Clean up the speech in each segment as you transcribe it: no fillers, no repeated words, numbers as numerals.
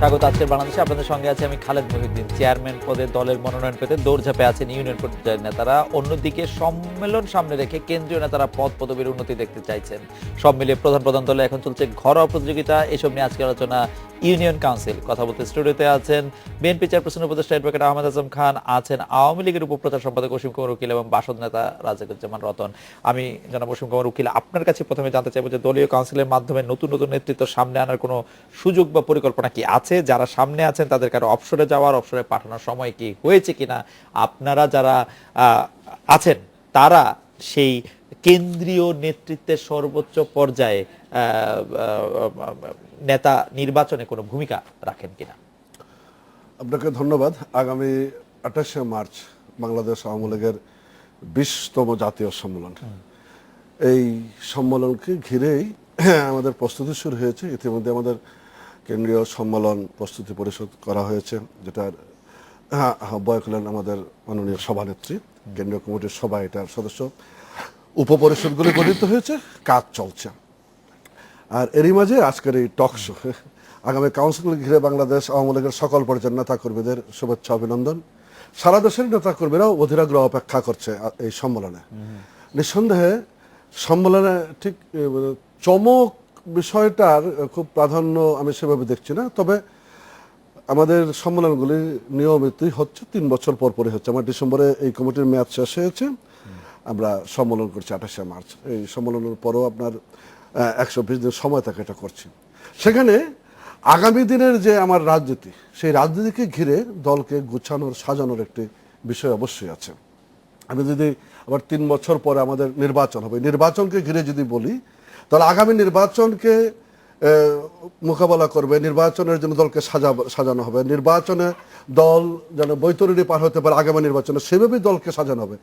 স্বাগত আজকের বাংলাদেশে। আপনাদের সঙ্গে আছে আমি খালেদ মহিউদ্দিন। চেয়ারম্যান পদে দলের মনোনয়ন পেতে দৌড়ঝাঁপে আছেন ইউনিয়ন পর্যায়ের নেতারা। অন্যদিকে সম্মেলন সামনে রেখে কেন্দ্রীয় নেতারা পদ পদবীর উন্নতি দেখতে চাইছেন। সব মিলিয়ে প্রধান প্রধান দলে এখন চলছে ঘরোয়া প্রতিযোগিতা। এসব নিয়ে আজকের আলোচনা ইউনিয়ন কাউন্সিল। কথা বলতে স্টুডিওতে আছেন বিএনপি চেয়ারপারসন উপদেষ্টা অ্যাডভোকেট আহমেদ আজম খান, আছেন আওয়ামী লীগের উপপ্রচার সম্পাদক অসীম কুমার উকিল এবং বাসদ নেতা রাজাকুজ্জামান রতন। আমি জনাব অসীম কুমার উকিল, আপনার কাছে প্রথমে জানতে চাইবো যে দলীয় কাউন্সিলের মাধ্যমে নতুন নতুন নেতৃত্ব সামনে আনার কোনো সুযোগ বা পরিকল্পনা কি আছে? যারা সামনে আছেন তাদের কারো অবসরে যাওয়ার, অবসরে পাঠানোর সময় কি হয়েছে কিনা? আপনারা যারা আছেন তারা সেই কেন্দ্রীয় নেতৃত্বের সর্বোচ্চ পর্যায়ে নেতা নির্বাচনে কোনো ভূমিকা রাখেন কিনা? আপনাকে ধন্যবাদ। আগামী 28শে মার্চ বাংলাদেশ আওয়ামী লীগের 20তম জাতীয় সম্মেলন। এই সম্মেলনকে ঘিরেই আমাদের প্রস্তুতি শুরু হয়েছে। ইতিমধ্যে আমাদের কেন্দ্রীয় সম্মেলন প্রস্তুতি পরিষদ করা হয়েছে, যেটার আহ্বায়ক হলেন আমাদের মাননীয় সভানেত্রী। কেন্দ্রীয় কমিটির সভা এটার সদস্য, উপপরিষদগুলি গঠিত হয়েছে, কাজ চলছে। আর এরই মাঝে আজকের এই টক শো। আগামী কাউন্সিল ঘিরে বাংলাদেশ আওয়ামী লীগের সকল পর্যায়ের নেতা কর্মীদের শুভেচ্ছা অভিনন্দন। সারা দেশের নেতা কর্মীরাও অধীরাগ্রহ অপেক্ষা করছে এই সম্মেলনে। নিঃসন্দেহে সম্মেলনে ঠিক চমক বিষয়টার খুব প্রাধান্য আমি সেভাবে দেখছি না, তবে আমাদের সম্মেলনগুলি নিয়মিতই হচ্ছে, 3 বছর পর পরই হচ্ছে। আমার ডিসেম্বরে এই কমিটির মেয়াদ শেষ হয়েছে, আমরা সম্মেলন করছি 28শে মার্চ। এই সম্মেলনের পরও আপনার 120 দিন সময় থাকে এটা করছি। সেখানে আগামী দিনের যে আমার রাজনীতি, সেই রাজনীতিকে ঘিরে দলকে গুছানোর সাজানোর একটি বিষয় অবশ্যই আছে। আমি যদি আবার 3 বছর পরে আমাদের নির্বাচন হবে, নির্বাচনকে ঘিরে যদি বলি, তাহলে আগামী নির্বাচনকে মোকাবেলা করবে, নির্বাচনের জন্য দলকে সাজানো হবে, নির্বাচনে দল যেন বৈতরণী পার হতে পারে আগামী নির্বাচনে, সেভাবেই দলকে সাজানো হবে।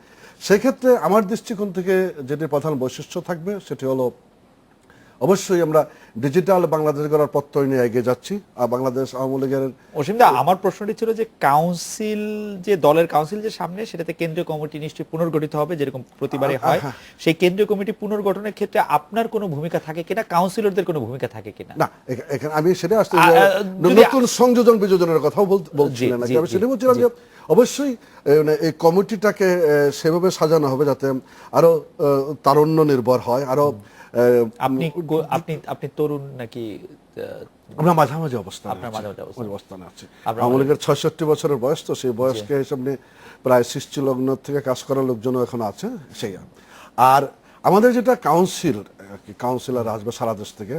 সেক্ষেত্রে আমার দৃষ্টিকোণ থেকে যেটি প্রধান বৈশিষ্ট্য থাকবে সেটি হলো, অবশ্যই আমরা ডিজিটাল বাংলাদেশ গড়ার প্রত্যয় নিয়ে এগিয়ে যাচ্ছি। আর বাংলাদেশ আওয়ামী লীগের অসীমদা, আমার প্রশ্নটি ছিল যে কাউন্সিল, যে দলের কাউন্সিল যে সামনে, সেটাতে কেন্দ্রীয় কমিটি নিশ্চয়ই পুনর্গঠিত হবে যেরকম প্রতিবারই হয়। সেই কেন্দ্রীয় কমিটি পুনর্গঠনের ক্ষেত্রে আপনার কোনো ভূমিকা থাকে কিনা, কাউন্সিলরদের কোনো ভূমিকা থাকে কিনা? না, এখানে আমি সেটা আসতে নতুন সংযোজন বিযোজনের কথাও বলছিলেন নাকি? আমি সেটা বলছিলাম যে অবশ্যই এই কমিটিটাকে সেভাবে সাজানো হবে যাতে আরো তারুণ্য নির্ভর হয়, আরো আপনি তরুণ নাকি? আমরা মাঝামাঝি অবস্থানে আছি। আওয়ামী লীগের 66 বছরের বয়স, তো সেই বয়সকে হিসাব নিয়ে প্রায় 60 লগ্ন থেকে কাজ করার লোকজনও এখন আছে সেই। আর আমাদের যেটা কাউন্সিলর আসবে সারা দেশ থেকে,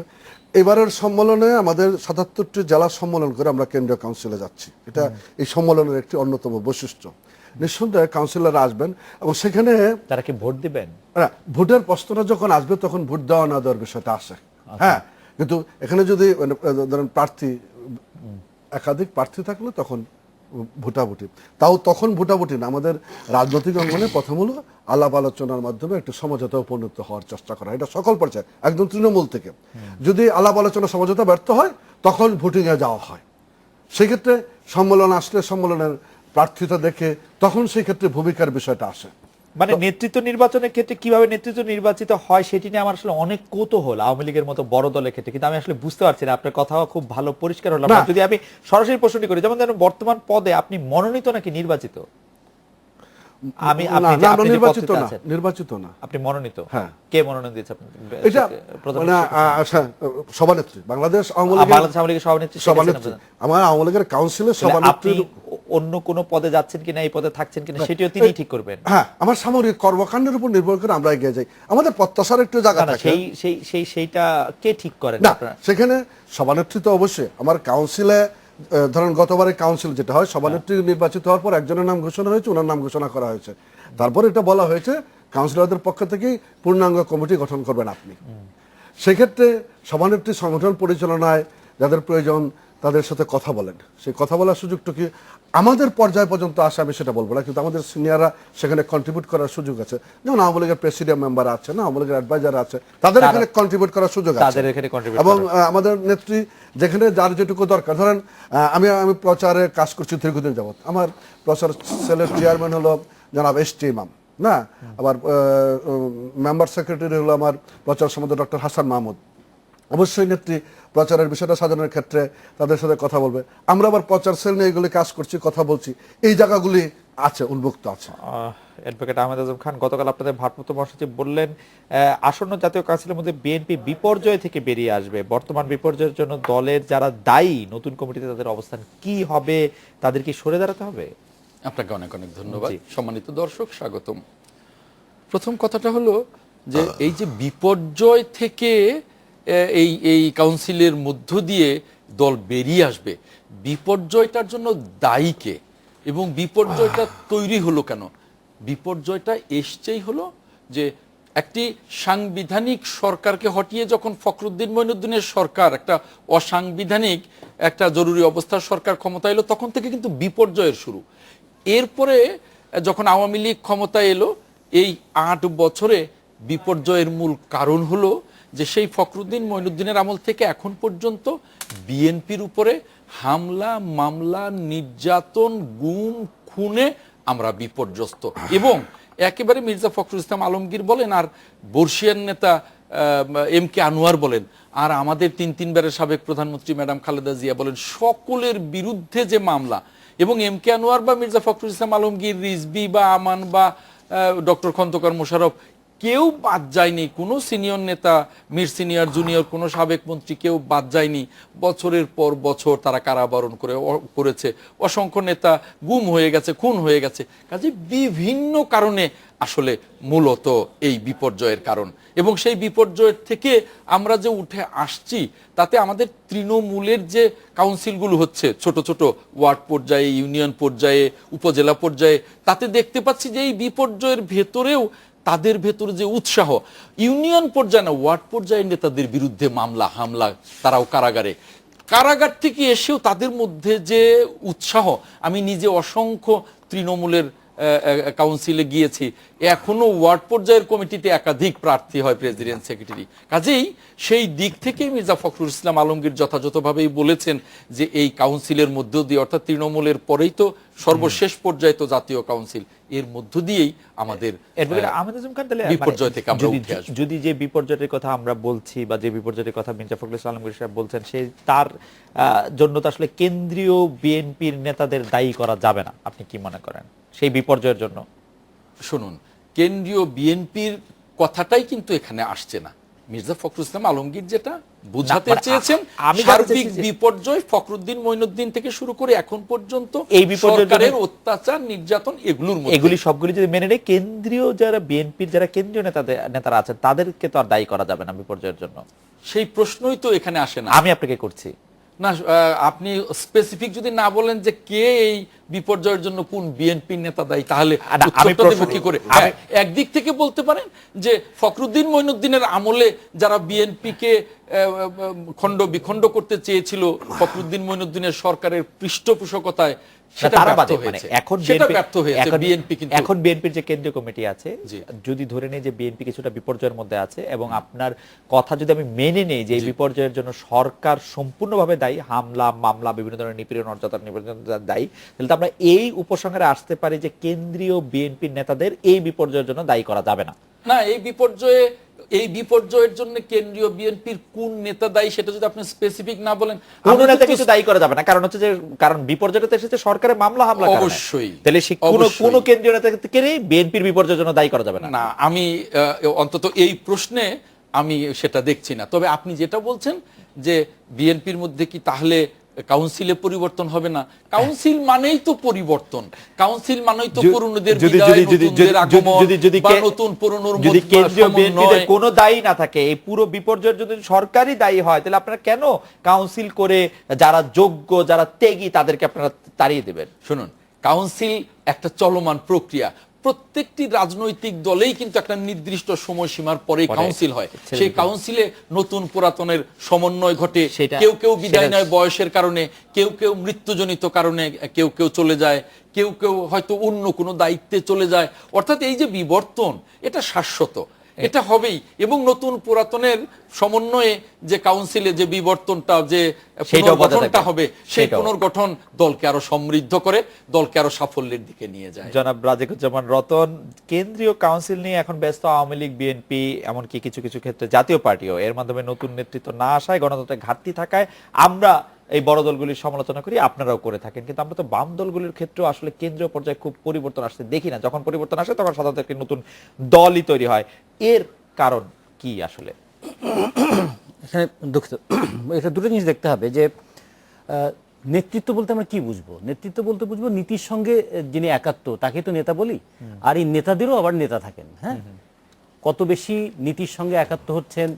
এবারের সম্মেলনে আমাদের 77টি জেলা সম্মেলন করে আমরা কেন্দ্রীয় কাউন্সিলে যাচ্ছি। এটা এই সম্মেলনের একটি অন্যতম বৈশিষ্ট্য। নিঃসন্দেহে কাউন্সিলর আসবেন এবং সেখানে তারা কি ভোট দিবেন? ভোটের প্রশ্নটা যখন আসবে তখন ভোট দেওয়া না দেওয়ার বিষয়টা আসে। হ্যাঁ, কিন্তু এখানে যদি ধরেন একাধিক প্রার্থী থাকলে তখন ভোটাভুটি, তাও তখন ভোটাভুটি না, আমাদের রাজনৈতিক অঙ্গনে প্রথম হলো আলাপ আলোচনার মাধ্যমে একটু সমঝোতা উপনীত হওয়ার চেষ্টা করা। এটা সকল পর্যায়ে, একদম তৃণমূল থেকে। যদি আলাপ আলোচনা সমঝোতা ব্যর্থ হয় তখন ভোটিংয়ে যাওয়া হয়। সেক্ষেত্রে সম্মেলন আসলে সম্মেলনের প্রার্থীতা দেখে তখন সেই ক্ষেত্রে ভূমিকার বিষয়টা আসে। মানে নেতৃত্ব নির্বাচনের ক্ষেত্রে কিভাবে নেতৃত্ব নির্বাচিত হয় সেটি নিয়ে আমার আসলে অনেক কৌতূহল আওয়ামী লীগের মতো বড় দলের ক্ষেত্রে, কিন্তু আমি আসলে বুঝতে পারছি না। আপনার কথাও খুব ভালো পরিষ্কার হলো। যদি আমি সরাসরি প্রশ্নটি করি, যেমন ধরেন বর্তমান পদে আপনি মনোনীত নাকি নির্বাচিত? নির্বাচিত না, আপনি মনোনীত। হ্যাঁ। কে মনোনয়ন দিয়েছে আপনাকে? এটা সভানেত্রী, বাংলাদেশ আওয়ামী লীগের সভানেত্রী। আমার আওয়ামী লীগের কাউন্সিলের সভানেত্রী। অন্য কোন পদে যাচ্ছেন কিনা, এই পদে থাকছেন কিনা, সেটিও তিনি ঠিক করবেন। হ্যাঁ, আমার সামরিক কর্মকাণ্ডের উপর নির্ভর করে আমরা এগিয়ে যাই। আমাদের প্রত্যাশার একটু জায়গা থাকে। সেইটা কে ঠিক করেন? সেখানে সভানেত্রী তো অবশ্যই আমার কাউন্সিলে, ধরেন গতবারের কাউন্সিল যেটা হয়, সভানেত্রী নির্বাচিত হওয়ার পর একজনের নাম ঘোষণা হয়েছে, ওনার নাম ঘোষণা করা হয়েছে। তারপর এটা বলা হয়েছে কাউন্সিলরদের পক্ষ থেকেই পূর্ণাঙ্গ কমিটি গঠন করবেন আপনি। সেক্ষেত্রে সভানেত্রী সংগঠন পরিচালনায় যাদের প্রয়োজন তাদের সাথে কথা বলেন। সেই কথা বলার সুযোগটা কি আমাদের পর্যায় পর্যন্ত আসে আমি সেটা বলবো না, কিন্তু আমাদের সিনিয়ররা সেখানে কন্ট্রিবিউট করার সুযোগ আছে। যেমন আওয়ামী লীগের প্রেসিডিয়াম মেম্বার আছে না, আওয়ামী লীগের অ্যাডভাইজার আছে, তাদের এখানে কন্ট্রিবিউট করার সুযোগ আছে। এবং আমাদের নেত্রী যেখানে যার যেটুকু দরকার, ধরেন আমি প্রচারে কাজ করছি দীর্ঘদিন যাবৎ। আমার প্রচার সেলের চেয়ারম্যান হলো জনাব এস.টি. ইমাম না, আবার মেম্বার সেক্রেটারি হলো আমার প্রচার সম্পাদক ডক্টর হাসান মাহমুদ। অবশ্যই নেত্রী প্রচারের বিষয়টা সাজানোর ক্ষেত্রে তাদের সাথে কথা বলবে। আমরা আবার প্রচার সেল নিয়ে এগুলি কাজ করছি, কথা বলছি, এই জায়গাগুলি আছে, উন্মুক্ত আছে। অ্যাডভোকেট আহমেদ আজম খান, গতকাল আপনাদের ভারপ্রাপ্ত মহাসচিব বললেন আসন্ন জাতীয় কাউন্সিলের মধ্যে বিএনপি বিপর্যয় থেকে বেরিয়ে আসবে। বর্তমান বিপর্যয়ের জন্য দলের যারা দায়ী, নতুন কমিটিতে তাদের অবস্থান কি হবে, তাদের কি সরে দাঁড়াতে হবে? আপনাকে অনেক অনেক ধন্যবাদ। জি। সম্মানিত দর্শক, স্বাগতম। প্রথম কথাটা হলো যে এই যে বিপর্যয় থেকে এই এই কাউন্সিলের মধ্য দিয়ে দল বেরিয়ে আসবে, বিপর্যয়টার জন্য দায়ী কে এবং বিপর্যয়টা তৈরি হলো কেন? বিপর্যয়টা এসছেই হলো যে একটি সাংবিধানিক সরকারকে হটিয়ে যখন ফখরুদ্দিন মঈনুদ্দিনের সরকার, একটা অসাংবিধানিক একটা জরুরি অবস্থার সরকার ক্ষমতা এলো, তখন থেকে কিন্তু বিপর্যয়ের শুরু। এরপরে যখন আওয়ামী লীগ ক্ষমতায় এলো, এই ৮ বছরে বিপর্যয়ের মূল কারণ হলো যে সেই ফখরুদ্দিন মঈনুদ্দিনের আমল থেকে এখন পর্যন্ত বিএনপির উপরে হামলা, মামলা, নির্যাতন, গুম, খুনে আমরা বিপর্যস্ত। এবং একেবারে মির্জা ফখরুল ইসলাম আলমগীর বলেন, আর বর্ষিয়ান নেতা এম কে আনোয়ার বলেন, আর আমাদের তিনবারের সাবেক প্রধানমন্ত্রী ম্যাডাম খালেদা জিয়া বলেন, সকলের বিরুদ্ধে যে মামলা, এবং এম কে আনোয়ার বা মির্জা ফখরুল ইসলাম আলমগীর, রিজভী বা আমান বা ডক্টর খন্দকার মোশাররফ, কেউ বাদ যায়নি। কোনো সিনিয়র নেতা, মির সিনিয়র জুনিয়র কোনো সাবেক মন্ত্রী কেউ বাদ যায়নি। বছরের পর বছর তারা কারাবরণ করেছে। অসংখ্য নেতা গুম হয়ে গেছে, খুন হয়ে গেছে। কাজে বিভিন্ন কারণে আসলে মূলত এই বিপর্যয়ের কারণ। এবং সেই বিপর্যয়ের থেকে আমরা যে উঠে আসছি, তাতে আমাদের তৃণমূলের যে কাউন্সিলগুলো হচ্ছে ছোট ছোট ওয়ার্ড পর্যায়ে, ইউনিয়ন পর্যায়ে, উপজেলা পর্যায়ে, তাতে দেখতে পাচ্ছি যে এই বিপর্যয়ের ভেতরেও তাদের ভেতরে যে উৎসাহ, ইউনিয়ন পর্যায়ে না, ওয়ার্ড পর্যায়ে নেতাদের বিরুদ্ধে মামলা, হামলা, তারাও কারাগারে, কারাগার থেকে এসেও তাদের মধ্যে যে উৎসাহ। আমি নিজে অসংখ্য তৃণমূলের কাউন্সিলে গিয়েছি, এখনো ওয়ার্ড পর্যায়ের কমিটিতে একাধিক প্রার্থী হয় প্রেসিডেন্ট, সেক্রেটারি। কাজেই সেই দিক থেকে মির্জা ফখরুল ইসলাম আলমগীর যথাযথভাবেই বলেছেন যে এই কাউন্সিলের মধ্য দিয়ে, অর্থাৎ তৃণমূলের পরেই তো সর্বশেষ পর্যায়ে তো জাতীয় কাউন্সিল, এর মধ্য দিয়েই আমাদের বিপর্যয় থেকে আমরা উঠে আসব। যদি যে বিপর্যয়ের কথা আমরা বলছি বা যে বিপর্যয়ের কথা মির্জা ফখরুল ইসলাম আলমগীর সাহেব বলছেন, সেই তার জন্য তো আসলে কেন্দ্রীয় বিএনপির নেতাদের দায়ী করা যাবে না, আপনি কি মনে করেন সেই বিপর্যয়ের জন্য? শুনুন, কেন্দ্রীয় বিএনপির কথাটাই কিন্তু এখানে আসছে না। মির্জা ফখরুল ইসলাম আলমগীর যেটা বুঝাতে চেয়েছেন, সার্বিক বিপর্যয় ফখরুদ্দিন মঈনুদ্দিন থেকে শুরু করে এখন পর্যন্ত এই সরকারের অত্যাচার, নির্যাতন, এগুলি সবগুলি যদি মেনে নেই, কেন্দ্রীয় যারা বিএনপির যারা কেন্দ্রীয় নেতারা আছেন তাদেরকে তো আর দায়ী করা যাবে না বিপর্যয়ের জন্য। সেই প্রশ্নই তো এখানে আসে না। আমি আপনাকে করছি না, আপনি স্পেসিফিক যদি না বলেন যে কে এই বিপর্যয়ের জন্য কোন বিএনপি নেতা দায়ী, তাহলে কি করে? একদিক থেকে বলতে পারেন যে ফখরুদ্দিন মঈনুদ্দিনের আমলে যারা বিএনপিকে খণ্ড বিখণ্ড করতে চেয়েছিল, ফখরুদ্দিন মঈনুদ্দিনের সরকারের পৃষ্ঠপোষকতায়, এখন বিএনপির যে কেন্দ্রীয় কমিটি আছে, যদি ধরে নেই যে বিএনপি কিছুটা বিপর্যয়ের মধ্যে আছে, এবং আপনার কথা যদি আমি মেনে নেই যে এই বিপর্যয়ের জন্য সরকার সম্পূর্ণভাবে দায়ী, হামলা, মামলা, বিভিন্ন ধরনের নিপীড়ন, অত্যাচার, নিপীড়ন দায়ী, তাহলে তো আমরা এই উপসংহারে আসতে পারি যে কেন্দ্রীয় বিএনপির নেতাদের এই বিপর্যয়ের জন্য দায়ী করা যাবে না। না, এই বিপর্যয়ের জন্য কেন্দ্রীয় বিএনপির কোন নেতা দায়ী সেটা যদি আপনি স্পেসিফিক না বলেন, কোন নেতা কিছু দায়ী করা যাবে না। কারণ হচ্ছে যে বিপর্যয়টা এসেছে সরকারের মামলা, হামলা, অবশ্যই। তাহলে কোন কেন্দ্রীয় নেতাকে বিএনপির বিপর্যয়ের জন্য দায়ী করা যাবে না। না, আমি অন্তত এই প্রশ্নে আমি সেটা দেখছি না। তবে আপনি যেটা বলছেন যে বিএনপির মধ্যে কি তাহলে কাউন্সিলে পরিবর্তন হবে না? কাউন্সিল মানেই তো পরিবর্তন, কাউন্সিল মানেই তো পুরনোদের বিদায়, নতুনদের আগমন, বা নতুন পুরনোর মধ্যে কেন্দ্রীয় বিএনপির কোনো দায়ী না থাকে, এই পুরো বিপর্যয়ের যদি সরকারই দায়ী হয়, তাহলে আপনারা কেন কাউন্সিল করে যারা যোগ্য, যারা ত্যাগী, তাদেরকে আপনারা তাড়িয়ে দেবেন? শুনুন, কাউন্সিল একটা চলমান প্রক্রিয়া। প্রত্যেকটি রাজনৈতিক দলেই কিন্তু একটা নির্দিষ্ট সময়সীমার পরে কাউন্সিল হয়। সেই কাউন্সিলে নতুন পুরাতনের সমন্বয় ঘটে। কেউ কেউ বিদায় নেয় বয়সের কারণে, কেউ কেউ মৃত্যুজনিত কারণে, কেউ কেউ চলে যায়, কেউ কেউ হয়তো অন্য কোনো দায়িত্বে চলে যায়। অর্থাৎ এই যে বিবর্তন, এটা শাশ্বত। এটা হবেই, এবং নতুন পুরাতনের সমন্বয়ে যে কাউন্সিলে যে বিবর্তনটা, যে সেটাও বজায় পুনর্গঠনটা থাকবে। হবে, সেই সেটাও। পুনর্গঠন দলকে আরো সমৃদ্ধ করে, দলকে আরো সাফল্যের দিকে নিয়ে যায়। জনাব রাজিকুজ্জামান রতন, কেন্দ্রীয় কাউন্সিল নিয়ে এখন ব্যস্ত আওয়ামী লীগ, বিএনপি, এমনকি কিছু কিছু ক্ষেত্রে জাতীয় পার্টিও। এর মাধ্যমে নতুন নেতৃত্ব না আসায়, গণতন্ত্রের ঘাটতি থাকায় আমরা এই বড় দলগুলির সমালোচনা করি, আপনারাও করে থাকেন, কিন্তু আমরা তো বাম দলগুলির ক্ষেত্রেও আসলে কেন্দ্রীয় পর্যায়ে খুব পরিবর্তন আসতে দেখি না। যখন পরিবর্তন আসে তখন সাধারণত একটি নতুন দলই তৈরি হয়। এর কারণ কি আসলে? এখানে দুঃখিত, এটা দুটো জিনিস দেখতে হবে যে নেতৃত্ব বলতে আমরা কি বুঝবো। নেতৃত্ব বলতে বুঝবো নীতির সঙ্গে যিনি একাত্ম, তাকে তো নেতা বলি। আর এই নেতাদেরও আবার নেতা থাকেন, হ্যাঁ, কত বেশি নীতির সঙ্গে একাত্ম হচ্ছেন,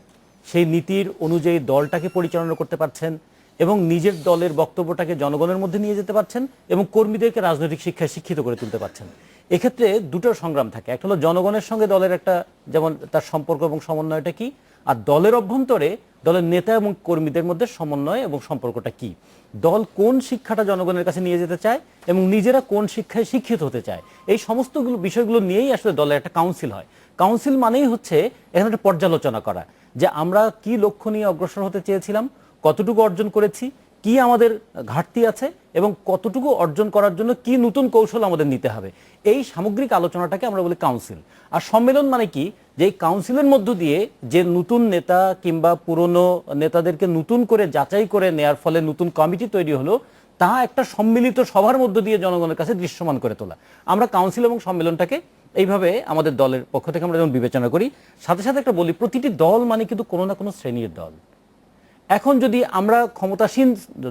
সেই নীতির অনুযায়ী দলটাকে পরিচালনা করতে পারছেন এবং নিজের দলের বক্তব্যটাকে জনগণের মধ্যে নিয়ে যেতে পারছেন এবং কর্মীদেরকে রাজনৈতিক শিক্ষায় শিক্ষিত করে তুলতে পারছেন। এক্ষেত্রে দুটো সংগ্রাম থাকে। একটা হলো জনগণের সঙ্গে দলের একটা, যেমন তার সম্পর্ক এবং সমন্বয়টা কি, আর দলের অভ্যন্তরে দলের নেতা এবং কর্মীদের মধ্যে সমন্বয় এবং সম্পর্কটা কি। দল কোন শিক্ষাটা জনগণের কাছে নিয়ে যেতে চায় এবং নিজেরা কোন শিক্ষায় শিক্ষিত হতে চায়, এই সমস্তগুলো বিষয়গুলো নিয়েই আসলে দলের একটা কাউন্সিল হয়। কাউন্সিল মানেই হচ্ছে এখানে একটা পর্যালোচনা করা, যে আমরা কি লক্ষ্য নিয়ে অগ্রসর হতে চেয়েছিলাম, কতটুকু অর্জন করেছি, কি আমাদের ঘাটতি আছে এবং কতটুকু অর্জন করার জন্য কি নতুন কৌশল আমাদের নিতে হবে। এই সামগ্রিক আলোচনাটাকে আমরা বলি কাউন্সিল। আর সম্মেলন মানে কি, যে এই কাউন্সিলের মধ্য দিয়ে যে নতুন নেতা কিংবা পুরনো নেতাদেরকে নতুন করে যাচাই করে নেয়ার ফলে নতুন কমিটি তৈরি হলো, তা একটা সম্মিলিত সভার মধ্য দিয়ে জনগণের কাছে দৃশ্যমান করে তোলা। আমরা কাউন্সিল এবং সম্মেলনটাকে এইভাবে আমাদের দলের পক্ষ থেকে আমরা যেমন বিবেচনা করি। সাথে সাথে একটা বলি, প্রতিটি দল মানে কিন্তু কোনো না কোনো শ্রেণীর দল। এখন যদি আমরা ক্ষমতাসীন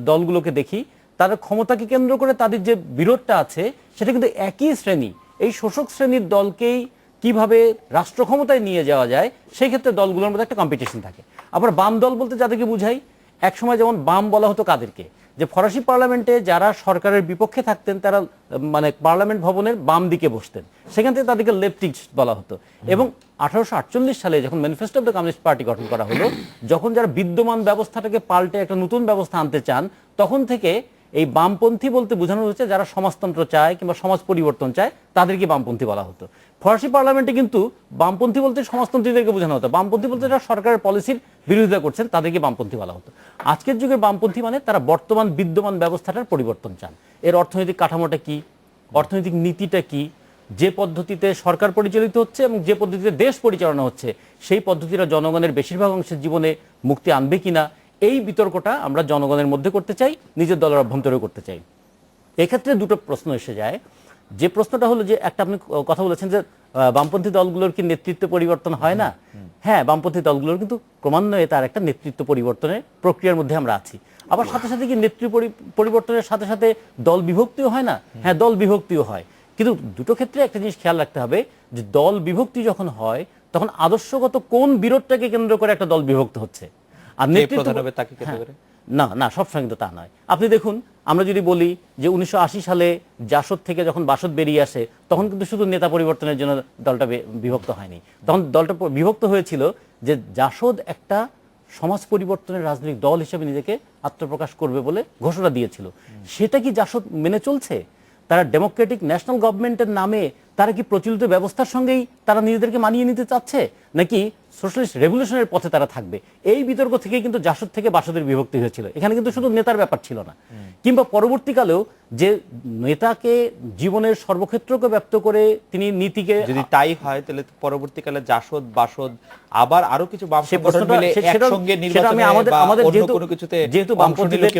দলগুলোকে দেখি, তাদের ক্ষমতাকে কেন্দ্র করে তাদের যে বিরোধটা আছে, সেটা কিন্তু একই শ্রেণী। এই শোষক শ্রেণীর দলকেই কিভাবে রাষ্ট্র ক্ষমতায় নিয়ে যাওয়া যায়, সেই ক্ষেত্রে দলগুলোর মধ্যে একটা কম্পিটিশন থাকে। আবার বাম দল বলতে যাদেরকে বুঝাই, একসময় যেমন বাম বলা হতো কাদেরকে, যে ফরাসি পার্লামেন্টে যারা সরকারের বিপক্ষে থাকতেন, তারা মানে পার্লামেন্ট ভবনের বাম দিকে বসতেন, সেখান থেকে তাদেরকে লেফটিস্ট বলা হতো। এবং 1848 সালে যখন manifesto of the communist party গঠন করা হলো, যখন যারা বিদ্যমান ব্যবস্থাটাকে পাল্টে একটা নতুন ব্যবস্থা আনতে চান, তখন থেকে এই বামপন্থী বলতে বোঝানো হচ্ছে যারা সমাজতন্ত্র চায় কিংবা সমাজ পরিবর্তন চায়, তাদেরকে বামপন্থী বলা হতো। ফরাসি পার্লামেন্টে কিন্তু বামপন্থী বলতে সমাজতন্ত্রীদেরকে বোঝানো হতো, বামপন্থী বলতে যারা সরকারের পলিসির বিরোধিতা করছেন তাদেরকে বামপন্থী বলা হতো। আজকের যুগের বামপন্থী মানে তারা বর্তমান বিদ্যমান ব্যবস্থাটার পরিবর্তন চান। এর অর্থনৈতিক কাঠামোটা কি, অর্থনৈতিক নীতিটা কি, যে পদ্ধতিতে সরকার পরিচালিত হচ্ছে এবং যে পদ্ধতিতে দেশ পরিচালনা হচ্ছে, সেই পদ্ধতিটা জনগণের বেশিরভাগ অংশের জীবনে মুক্তি আনবে কিনা, এই বিতর্কটা আমরা জনগণের মধ্যে করতে চাই, নিজের দলের অভ্যন্তরেও করতে চাই। এক্ষেত্রে দুটো প্রশ্ন এসে যায়। যে প্রশ্নটা হলো যে, একটা আপনি কথা বলেছেন যে বামপন্থী দলগুলোর কি নেতৃত্ব পরিবর্তন হয় না? হ্যাঁ, বামপন্থী দলগুলোর কিন্তু ক্রমান্বয়ে তার একটা নেতৃত্ব পরিবর্তনের প্রক্রিয়ার মধ্যে আমরা আছি। আবার সাথে সাথে কি নেতৃত্ব পরিবর্তনের সাথে সাথে দল বিভক্তিও হয় না? হ্যাঁ, দল বিভক্তিও হয়। কিন্তু দুটো ক্ষেত্রে একটা জিনিস খেয়াল রাখতে হবে, যে দল বিভক্তি যখন হয়, তখন আদর্শগত কোন বিরোধটাকে কেন্দ্র করে একটা দল বিভক্ত হচ্ছে। আর নেতৃত্ব না না, সবসময় কিন্তু তা নয়। আপনি দেখুন, আমরা যদি বলি যে 1980 সালে জাসদ থেকে যখন বাসদ বেরিয়ে আসে, তখন কিন্তু শুধু নেতা পরিবর্তনের জন্য দলটা বিভক্ত হয়নি। তখন দলটা বিভক্ত হয়েছিল যে জাসদ একটা সমাজ পরিবর্তনের রাজনৈতিক দল হিসেবে নিজেকে আত্মপ্রকাশ করবে বলে ঘোষণা দিয়েছিল। সেটা কি জাসদ মেনে চলছে? তারা ডেমোক্রেটিক ন্যাশনাল গভর্নমেন্টের নামে তারা কি প্রচলিত ব্যবস্থার সঙ্গেই তারা নিজেদেরকে মানিয়ে নিতে চাচ্ছে, নাকি সোশ্যালিস্ট রেভলিউশনের পথে তারা থাকবে? এই বিতর্ক থেকে কিন্তু জাসদ থেকে বাসদের বিভক্তি হয়েছিল। এখানে কিন্তু শুধু নেতার ব্যাপার ছিল না, কিংবা পরবর্তীকালেও যে নেতাকে জীবনের সর্বক্ষেত্রকে ব্যক্ত করে তিনি নীতিকে, যদি তাই হয় তাহলে পরবর্তীকালে জাসদ, বাসদ আবার আরো কিছু বাম সংগঠন মিলে একসঙ্গে নির্বাচনে বা অন্য কোনো কিছুতে যেহেতু বামপন্থীদের,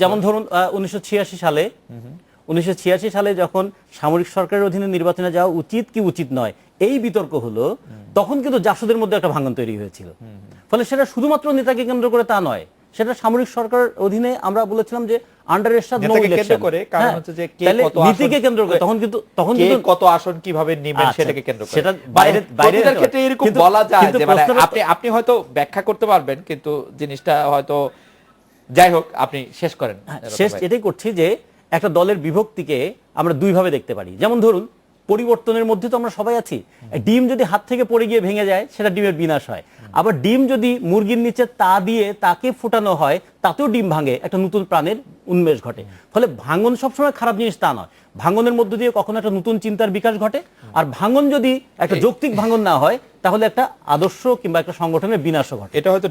যেমন ধরুন 1986 সালে যখন সামরিক সরকারের অধীনে নির্বাচনে যাওয়া উচিত কি উচিত নয়, এই বিতর্ক হলো, তখন কিন্তু জাসদের মধ্যে একটা ভাঙন তৈরি হয়েছিল। ফলে সেটা শুধুমাত্র নেতাকে কেন্দ্র করে তা নয়, সেটা সামরিক সরকারের অধীনে আমরা বলেছিলাম যে আন্ডার এরশাদ নো ইলেকশন করে, কারণ হচ্ছে যে কে কত নীতিকে কেন্দ্র করে, তখন কিন্তু কত আসন কিভাবে নেবেন সেটাকে কেন্দ্র করে। সেটা বাইরের ক্ষেত্রে এরকম বলা যায় যে মানে আপনি হয়তো ব্যাখ্যা করতে পারবেন, কিন্তু জিনিসটা হয়তো, যাই হোক, আপনি শেষ করেন। শেষ এটাই করছি যে একটা দলের বিভক্তিকে আমরা দুইভাবে দেখতে পারি। যেমন ধরুন পরিবর্তনের মধ্যে তো আমরা সবাই আছি। ডিম যদি হাত থেকে পড়ে গিয়ে ভেঙে যায় সেটা ডিমের বিনাশ হয়, আবার ডিম যদি মুরগির নিচে তা দিয়ে তাকে ফোটানো হয় তাতেও ডিম ভাঙে, একটা নতুন প্রাণের উন্মেষ ঘটে। ফলে ভাঙন সবসময় খারাপ জিনিস তা নয়, ভাঙনের মধ্য দিয়ে কখনো একটা নতুন চিন্তার বিকাশ ঘটে। আর ভাঙন যদি একটা যৌক্তিক ভাঙন না হয় তাহলে একটা আদর্শ কিংবা একটা সংগঠনের বিনাশও ঘটে। এটা হয়তো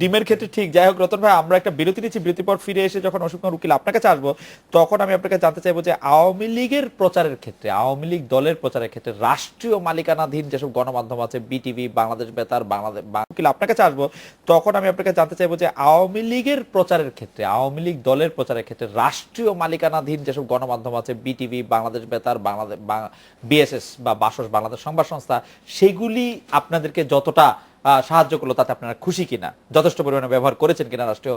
ডিমের ক্ষেত্রে ঠিক। যাই হোক রতন ভাই, আমরা একটা বিরতি নিচ্ছি, বিরতির পর ফিরে এসে যখন অসীম কুমার উকিল আপনার কাছে আসবো, তখন আমি আপনাকে জানতে চাইবো যে আওয়ামী লীগের প্রচারের ক্ষেত্রে, আওয়ামী লীগ দলের প্রচারের ক্ষেত্রে রাষ্ট্রীয় মালিকানাধীন যেসব গণমাধ্যম আছে, বিটিভি, বাংলাদেশ বেতার, উকিল আপনার কাছে আসবো, তখন আমি আপনাকে জানতে চাইবো যে আওয়ামী লীগের প্রচারের ক্ষেত্রে, আওয়ামী লীগ দলের প্রচারের ক্ষেত্রে রাষ্ট্রীয় মালিকানাধীন যেসব গণমাধ্যম আছে, বিটিভি, বাংলাদেশ বেতার, বিএসএস বা বাসস বাংলাদেশ সংবাদ সংস্থা, সেগুলি আপনাদেরকে যতটা সাহায্য করলো তাতে আপনারা খুশি কিনা, যথেষ্ট পরিমাণে ব্যবহার করেছেন কিনা রাষ্ট্রীয়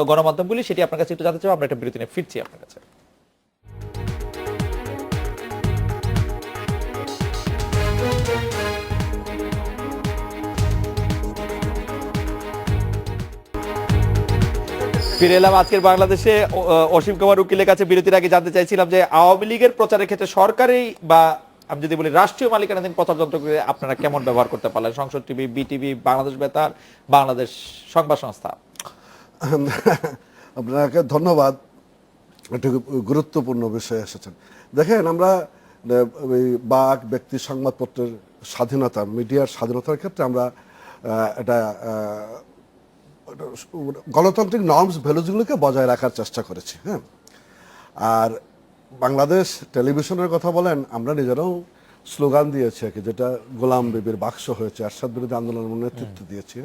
গণমাধ্যমগুলি, সেটি আপনার কাছে একটু জানতে চাই। আমরা একটা বিরতি নিয়ে ফিরছি আপনার কাছে। ফিরে এলাম আজকের বাংলাদেশে। অসীম কুমার উকিলের কাছে বিরতির আগে জানতে চাইছিলাম যে আওয়ামী লীগের প্রচারের ক্ষেত্রে সরকারি বা আমি যদি বলি রাষ্ট্রীয় মালিকানাধীন প্রচার যন্ত্রগুলি আপনারা কেমন ব্যবহার করতে পারলেন? সংসদ টিভি, বিটিভি, বাংলাদেশ বেতার, বাংলাদেশ সংবাদ সংস্থা। আপনাকে ধন্যবাদ, একটা গুরুত্বপূর্ণ বিষয়ে এসেছেন। দেখেন, আমরা বাক ব্যক্তি সংবাদপত্রের স্বাধীনতা, মিডিয়ার স্বাধীনতার ক্ষেত্রে আমরা এটা গণতান্ত্রিক নর্মস ভ্যালুজগুলোকে বজায় রাখার চেষ্টা করেছি। হ্যাঁ, আর বাংলাদেশ টেলিভিশনের কথা বলেন, আমরা নিজেরাও স্লোগান দিয়েছি আর কি, যেটা গোলাম বিবির বাক্স হয়েছে, এরশাদ বিরোধী আন্দোলনের নেতৃত্ব দিয়েছি।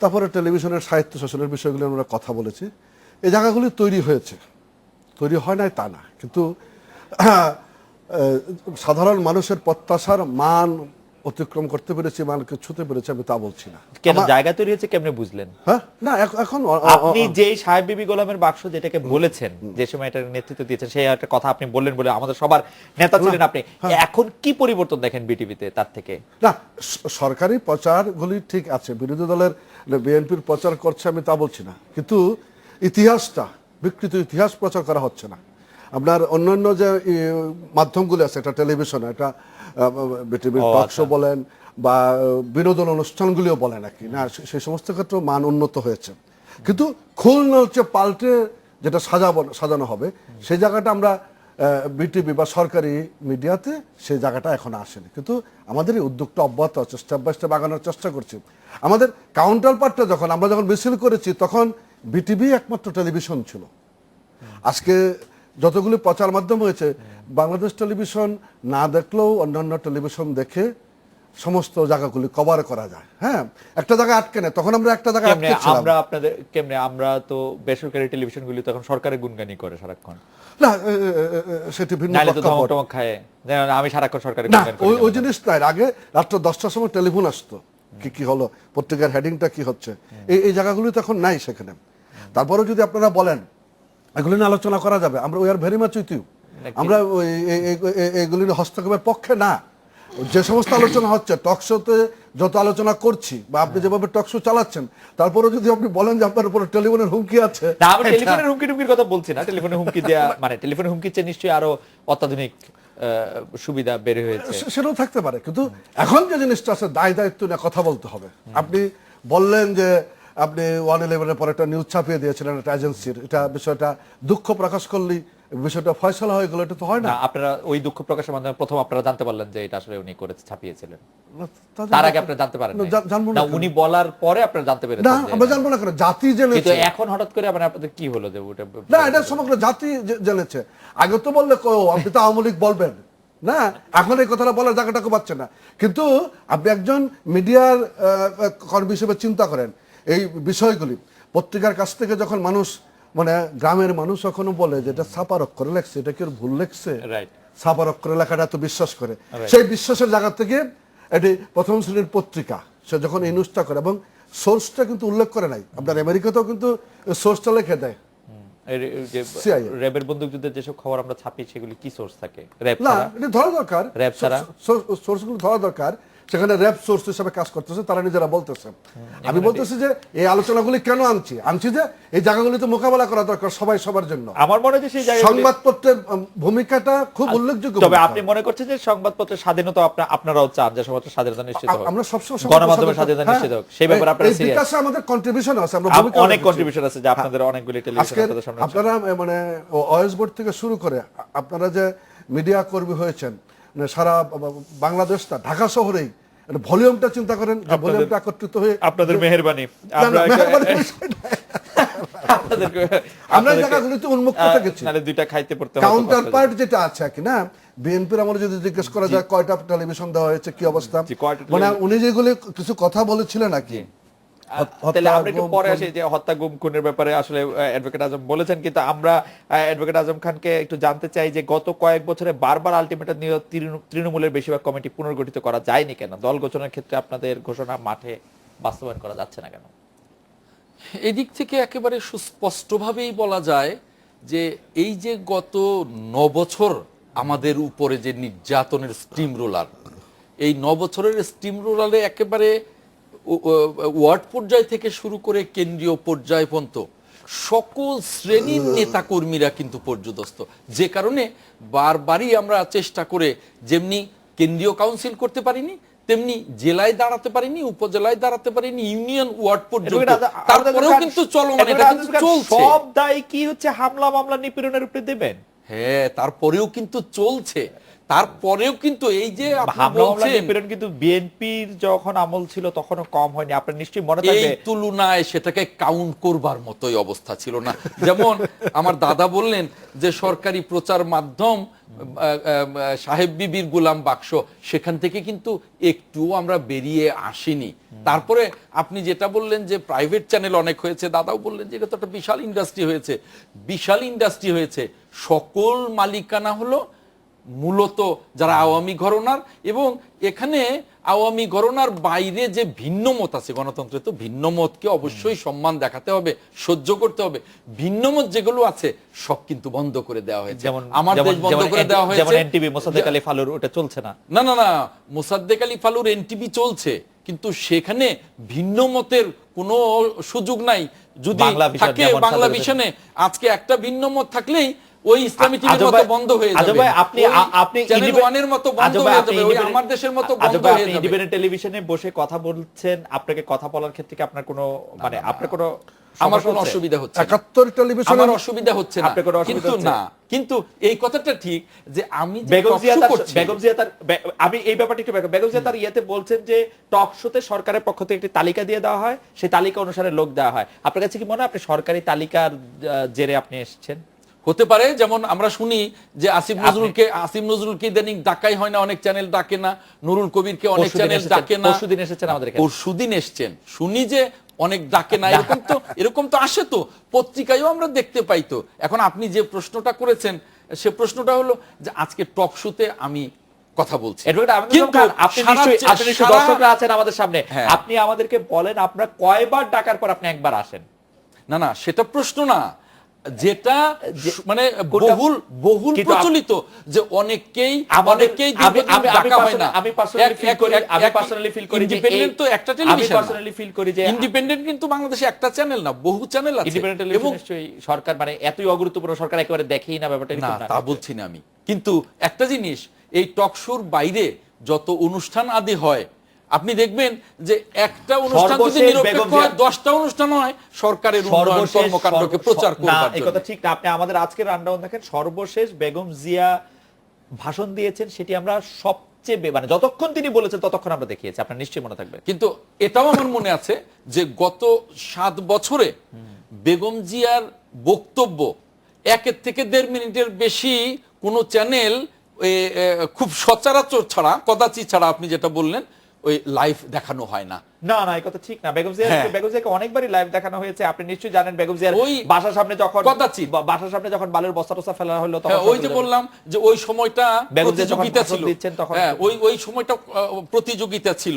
তারপরে টেলিভিশনের সাহিত্য শাসনের বিষয়গুলো আমরা কথা বলেছি। এই জায়গাগুলি তৈরি হয়েছে, তৈরি হয় নাই তা না, কিন্তু সাধারণ মানুষের প্রত্যাশার মান অতিক্রম করতে পেরেছি, মানকে ছুঁতে পেরেছি, আমি তা বলছি না। কেন জায়গা তৈরি হয়েছে কেমনে বুঝলেন? হ্যাঁ, না এখন আপনি যে সাহেব বিবি গোলামের বাক্স যেটাকে বলেছেন, যে সময় এটার নেতৃত্ব দিয়েছেন, সেই একটা কথা আপনি বললেন বলে আমাদের সবার নেতা ছিলেন আপনি, এখন কি পরিবর্তন দেখেন বিটিভিতে তার থেকে? না, সরকারি প্রচারগুলি ঠিক আছে, বিরোধী দলের বিএনপির প্রচার করছে আমি তা বলছি না, কিন্তু ইতিহাসটা, বিকৃত ইতিহাস প্রচার করা হচ্ছে না। আপনার অন্যান্য যে মাধ্যমগুলি আছে, একটা টেলিভিশন, একটা বিটিভির টক শো বলেন বা বিনোদন অনুষ্ঠানগুলিও বলেন আর কি, না সেই সমস্ত ক্ষেত্রে মান উন্নত হয়েছে, কিন্তু খুলনা হচ্ছে পাল্টে যেটা সাজানো হবে, সেই জায়গাটা আমরা বিটিভি বা সরকারি মিডিয়াতে সেই জায়গাটা এখন আসেনি। কিন্তু আমাদের এই উদ্যোগটা অব্যাহত আছে, স্টেপ বাই স্টেপ আগানোর চেষ্টা করছি। আমাদের কাউন্টার পার্টটা আমরা যখন মিছিল করেছি তখন বিটিভি একমাত্র টেলিভিশন ছিল। আজকে যতগুলি প্রচার মাধ্যম হয়েছে, বাংলাদেশ টেলিভিশন না দেখলেও অন্যান্য টেলিভিশন দেখে সমস্ত জায়গাগুলি কভার করা যায়। হ্যাঁ, একটা জায়গায় আটকে নেই, তখন আমরা একটা জায়গায় আটকে ছিলাম। আমরা আপনাদের কেমনে, আমরা তো বেসরকারি টেলিভিশনগুলি তখন সরকারের গুণগানি করে সারাক্ষণ, না সেটি ভিন্ন ধমক খায়, আমি সারাক্ষণ সরকারের না, গুণগান করি। ওই জিনিস নাই। আগে রাত্র 10টার সময় টেলিফোন আসতো, কি হলো, পত্রিকার হেডিংটা কি হচ্ছে, এই জায়গাগুলি তো এখন নাই সেখানে। তারপরে যদি আপনারা বলেন এগুলি নিয়ে আলোচনা করা যাবে, আমরা we are very much with you. আমরা এগুলি হস্তক্ষেপের পক্ষে না। যে সমস্ত আলোচনা হচ্ছে টক শোতে, যত আলোচনা করছি বা আপনি যেভাবে টক শো চালাচ্ছেন, তারপরে যদি আপনি বলেন যে আপনার উপরে টেলিফোনের হুমকি আছে, না, আমি টেলিফোনের হুমকির কথা বলছি না। টেলিফোনের হুমকি দেয়া মানে টেলিফোনের হুমকির চেয়ে নিশ্চয়ই আরো অত্যাধুনিক সুবিধা বের হয়েছে, সেটাও থাকতে পারে। কিন্তু এখন যে জিনিসটা আছে, দায়িত্ব নিয়ে কথা বলতে হবে। আপনি বললেন যে আপনি 111-এর পর একটা নিউজ ছাপিয়ে দিয়েছিলেন একটা এজেন্সির, এটা বিষয়টা দুঃখ প্রকাশ করলেই বিষয়টা ফয়সালা হয়ে গেল, এটা তো হয় না। আপনারা ওই দুঃখ প্রকাশের মাধ্যমে প্রথম আপনারা জানতে পারলেন যে এটা আসলে উনি করে ছাপিয়েছিলেন, তার আগে আপনারা জানতে পারেন না? উনি বলার পরে আপনারা জানতে পেরেছেন? না, আমরা জানবো না কেন, জাতি জেনেছে। কিন্তু এখন হঠাৎ করে আপনাদের কি হলো যে ওটা? না, এটা সমগ্র জাতি জেনেছে। আগে তো বললে আপনি তো আওয়ামী লীগ বলবেন না, এখন এই কথাটা বলার জায়গাটাকে পাচ্ছে না। কিন্তু আপনি একজন মিডিয়ার কর্মী হিসেবে চিন্তা করেন এই বিষয়গুলি। পত্রিকার কাছ থেকে যখন মানুষ, মানে গ্রামের মানুষ এখনো বলে যে এটা ছাপার অক্ষরে লেখছে, এটা কি ওর ভুল লেখছে, ছাপার অক্ষরে লেখাটা এত বিশ্বাস করে, সেই বিশ্বাসের জায়গা থেকে এটি প্রথম শ্রেণীর পত্রিকা সে যখন এই নিউজটা করে, এবং সোর্সটা কিন্তু উল্লেখ করে নাই। আপনার আমেরিকাতেও কিন্তু সোর্সটা লিখে দেয়। র্যাবের বন্দুক যুদ্ধের যেসব খবর আমরা ছাপি, সেগুলি কি সোর্স থাকে? না, এটা ধরা দরকার, র্যাব ছাড়া সোর্সগুলো ধরা দরকার। সেখানে র্যাব সোর্স হিসেবে কাজ করতেছে, তারা নিজেরা বলতেছে। আমি বলতেছি যে এই আলোচনাগুলি কেন আনছি যে এই জায়গাগুলিতে মোকাবেলা করা দরকার সবাই সবার জন্য। আমার মনে হয় যে সেই জায়গাগুলি- সংবাদপত্রের ভূমিকাটা খুব উল্লেখযোগ্য তবে ভূমিকা। আপনি মনে করছেন যে সংবাদপত্রের স্বাধীনতা আপনারাও চান যে সংবাদপত্রের স্বাধীনতা নিশ্চিত হোক, আমরা সবসময় গণমাধ্যমের স্বাধীনতা নিশ্চিত হোক, সেই ব্যাপারে আপনারা এই সিরিয়াস? বিকাশে আমাদের কন্ট্রিবিউশন আছে, আমরা ভূমিকা অনেক রেখেছি। কন্ট্রিবিউশন আছে যে আপনাদের অনেকগুলি টেলিভিশন আজকে আপনাদের সামনে আছে। আপনারা মানে ওএস বোর্ড থেকে শুরু করে আপনারা যে মিডিয়া কর্মী হয়েছেন, মানে সারা বাংলাদেশটা, ঢাকা শহরেই ভলিউমটা চিন্তা করেন, যে ভলিউমটা একত্রিত হয়ে আপনাদের মেহেরবানি না, না, মেহরবানি বিষয় না। আমরা এই আপনাদেরকে- জায়গাগুলিতে উন্মুক্ত থেকেছি। নাহলে দুইটা খাইতে পড়তে হতো কাউন্টার কষ্ট। পার্ট যেটা আছে কি না, বিএনপির আমলে যদি জিজ্ঞেস করা যায় কয়টা টেলিভিশন দেওয়া হয়েছে, কি অবস্থা, জি, কয়টা মানে উনি যেগুলি কিছু কথা বলেছিলেন নাকি, তাহলে আমরা একটু পরে আসি যে হত্যা গুম খুনের ব্যাপারে আসলে অ্যাডভোকেট আজম বলেছেন, কিন্তু আমরা অ্যাডভোকেট আজম খানকে একটু জানতে চাই যে গত কয়েক বছরে বারবার আলটিমেটাম নিয়ে তৃণমূলের বেশিরভাগ কমিটি পুনর্গঠিত করা যায়নি কেন? দল গঠনের ক্ষেত্রে আপনাদের ঘোষণা মাঠে বাস্তবায়ন করা যাচ্ছে না কেন? এদিক থেকে একেবারে সুস্পষ্টভাবেই বলা যায় যে এই যে গত 9 বছর আমাদের উপরে যে নির্যাতনের স্টিম রোলার, এই 9 বছরের স্টিম রোলারে একেবারে ওয়ার্ড পর্যায় থেকে শুরু করে কেন্দ্রীয় পর্যায় পর্যন্ত সকল শ্রেণীর নেতাকর্মীরা কিন্তু পর্যদস্ত, যে কারণে বারবারই আমরা চেষ্টা করে যেমনি কেন্দ্রীয় কাউন্সিল করতে পারিনি, তেমনি জেলায় দাঁড়াতে পারিনি, উপজেলায় দাঁড়াতে পারিনি, ইউনিয়ন ওয়ার্ড পর্যন্ত। তারপরেও কিন্তু চলমান, এটা কিন্তু চলছে। সব দায় কি হচ্ছে হামলা মামলা নিপীড়নের উপরে দেবেন? হ্যাঁ, তারপরেও কিন্তু চলছে। তারপরেও কিন্তু এই যে আপনি হামলা মামলা বলছেন, নিপীড়ন কিন্তু বিএনপির যখন আমল ছিল তখনও কম হয়নি, আপনার নিশ্চয়ই মনে এই থাকবে। তুলনায় সেটাকে কাউন্ট করবার মতোই অবস্থা ছিল না। যেমন আমার দাদা বললেন যে সরকারি প্রচার মাধ্যম সাহেব বিবির গোলাম বাক্স, সেখান থেকে কিন্তু একটুও আমরা বেরিয়ে আসিনি। তারপরে আপনি যেটা বললেন যে প্রাইভেট চ্যানেল অনেক হয়েছে, দাদাও বললেন যে এটা তো একটা বিশাল ইন্ডাস্ট্রি হয়েছে। বিশাল ইন্ডাস্ট্রি হয়েছে, সকল মালিকানা হলো মূলত যারা আওয়ামী ঘরানার, এবং এখানে আওয়ামী ঘরানার বাইরে যে ভিন্ন মত আছে, গণতন্ত্রে তো ভিন্ন মতকে অবশ্যই সম্মান দেখাতে হবে, সহ্য করতে হবে। ভিন্ন মত যেগুলো আছে সব কিন্তু বন্ধ করে দেওয়া হয়েছে, যেমন আমার দেশ বন্ধ করে দেওয়া যেমন হয়েছে। এনটিভি মোসাদ্দেক আলী ফালুর ওটা চলছে না। না না না, মোসাদ্দেক আলী ফালুর এনটিভি চলছে, কিন্তু সেখানে ভিন্ন মতের কোনো সুযোগ নাই। যদি বাংলা ভিশন থাকে যেমন বাংলা সাধারণ- ভিশনে আজকে একটা ভিন্ন মত থাকলেই ওই ইসলামী টিভির আজব মতো ভাই- বন্ধ হয়ে আজব যাবে, ভাই, আপনি চ্যানেল ইন্ডিপেন্ডেন্ট- ওয়ানের মতো বন্ধ আজব ভাই, হয়ে আপনি যাবে, ওই ইন্ডিপেন্ডেন্ট- আমার দেশের মতো আজব বন্ধ ভাই, হয়ে আপনি যাবে। ইন্ডিপেন্ডেন্ট টেলিভিশনে বসে কথা বলছেন, আপনাকে কথা বলার ক্ষেত্রে কি আপনার কোনো মানে আপনার কোনো আমার সমস্যা কোনো হচ্ছে? অসুবিধা হচ্ছে না। 71 টেলিভিশনে আমার অসুবিধা হচ্ছে না, আপনার কোনো অসুবিধা কিন্তু হচ্ছে? না, কিন্তু এই কথাটা ঠিক যে আমি যে বেগম talk জিয়া show তার করছি, বেগম জিয়া তার আমি এই ব্যাপারটা একটু বেগম জিয়া তার ইয়েতে বলছেন যে টক শোতে সরকারের পক্ষ থেকে একটি তালিকা দিয়ে দেওয়া হয়, সেই তালিকা অনুসারে লোক দেওয়া হয়। আপনার কাছে কি মনে হয় আপনি সরকারি তালিকার জেরে আপনি এসেছেন? হতে পারে। যেমন আমরা শুনি যে আসিফ নজরুলকে ইদানিং ডাকাই হয় না, অনেক চ্যানেল ডাকে না, নুরুল কবিরকে অনেক চ্যানেল ডাকে না, পরশুদিন এসেছেন আমাদের এখানে। পরশুদিন এসছেন, শুনি যে অনেক ডাকে না, এরকম তো আসে, তো পত্রিকায়ও আমরা দেখতে পাই। তো এখন আপনি যে প্রশ্নটা করেছেন, সে প্রশ্নটা হলো যে আজকে টক শোতে আমি কথা বলছি, অ্যাডভোকেট আমিনুল কিন্তু খান, আপনি নিশ্চয়ই সারা- দর্শকরা আছেন আমাদের সামনে, হ্যাঁ। আপনি আমাদেরকে বলেন আপনারা কয়বার ডাকার পর আপনি একবার আসেন? না না, সেটা প্রশ্ন না, যেটা মানে কোনটা? বহুল কিন্তু প্রচলিত যে অনেকেই ডাকা হয় না। আমি পার্সোনালি ফিল করি যে ইন্ডিপেন্ডেন্ট তো একটা টেলিভিশন, আমি পার্সোনালি ফিল করি যে ইন্ডিপেন্ডেন্ট কিন্তু বাংলাদেশে একটা চ্যানেল না, বহু চ্যানেল আছে। ইন্ডিপেন্ডেন্ট টেলিভিশন নিশ্চয়ই সরকার মানে এতই অগুরুত্বপূর্ণ, সরকার একেবারে দেখেই না ব্যাপারটা, না, তা বলছি না আমি। কিন্তু একটা জিনিস, এই টক শোর বাইরে যত অনুষ্ঠান আদি হয়, আপনি দেখবেন যে একটা অনুষ্ঠান যদি নিরপেক্ষ হয়, 10টা অনুষ্ঠান হয় সরকারের উন্নয়ন কর্মকাণ্ডকে প্রচার করবার এই জন্য। কথা ঠিক না। আপনি আমাদের আজকের রান্নাও দেখেন, সর্বশেষ বেগম জিয়া ভাষণ দিয়েছেন, সেটি আমরা সবচেয়ে মানে যতক্ষণ তিনি বলেছেন ততক্ষণ আমরা দেখিয়েছি, আপনার নিশ্চয়ই মনে থাকবে। কিন্তু এটাও আমার মনে আছে যে গত 7 বছরে বেগম জিয়ার বক্তব্য 1 থেকে 1.5 মিনিটের বেশি কোনো চ্যানেল খুব সচরাচর ছাড়া, কদাচিৎ ছাড়া, আপনি যেটা বললেন ওই লাইভ দেখানো হয় না। না না, এই কথা ঠিক না। বেগম জিয়াকে অনেকবারই লাইভ দেখানো হয়েছে। আপনি নিশ্চয়ই জানেন বেগম জিয়ার ওই বাসার সামনে যখন কদাচিৎ বাসার সামনে যখন বালুর বস্তা টস্তা ফেলা হলো, তখন ওই যে বললাম যে ওই সময়টা বেগম জিয়া যখন প্রতিযোগিতা ভাষণ ছিল, দিচ্ছেন তখন ওই সময়টা প্রতিযোগিতা ছিল,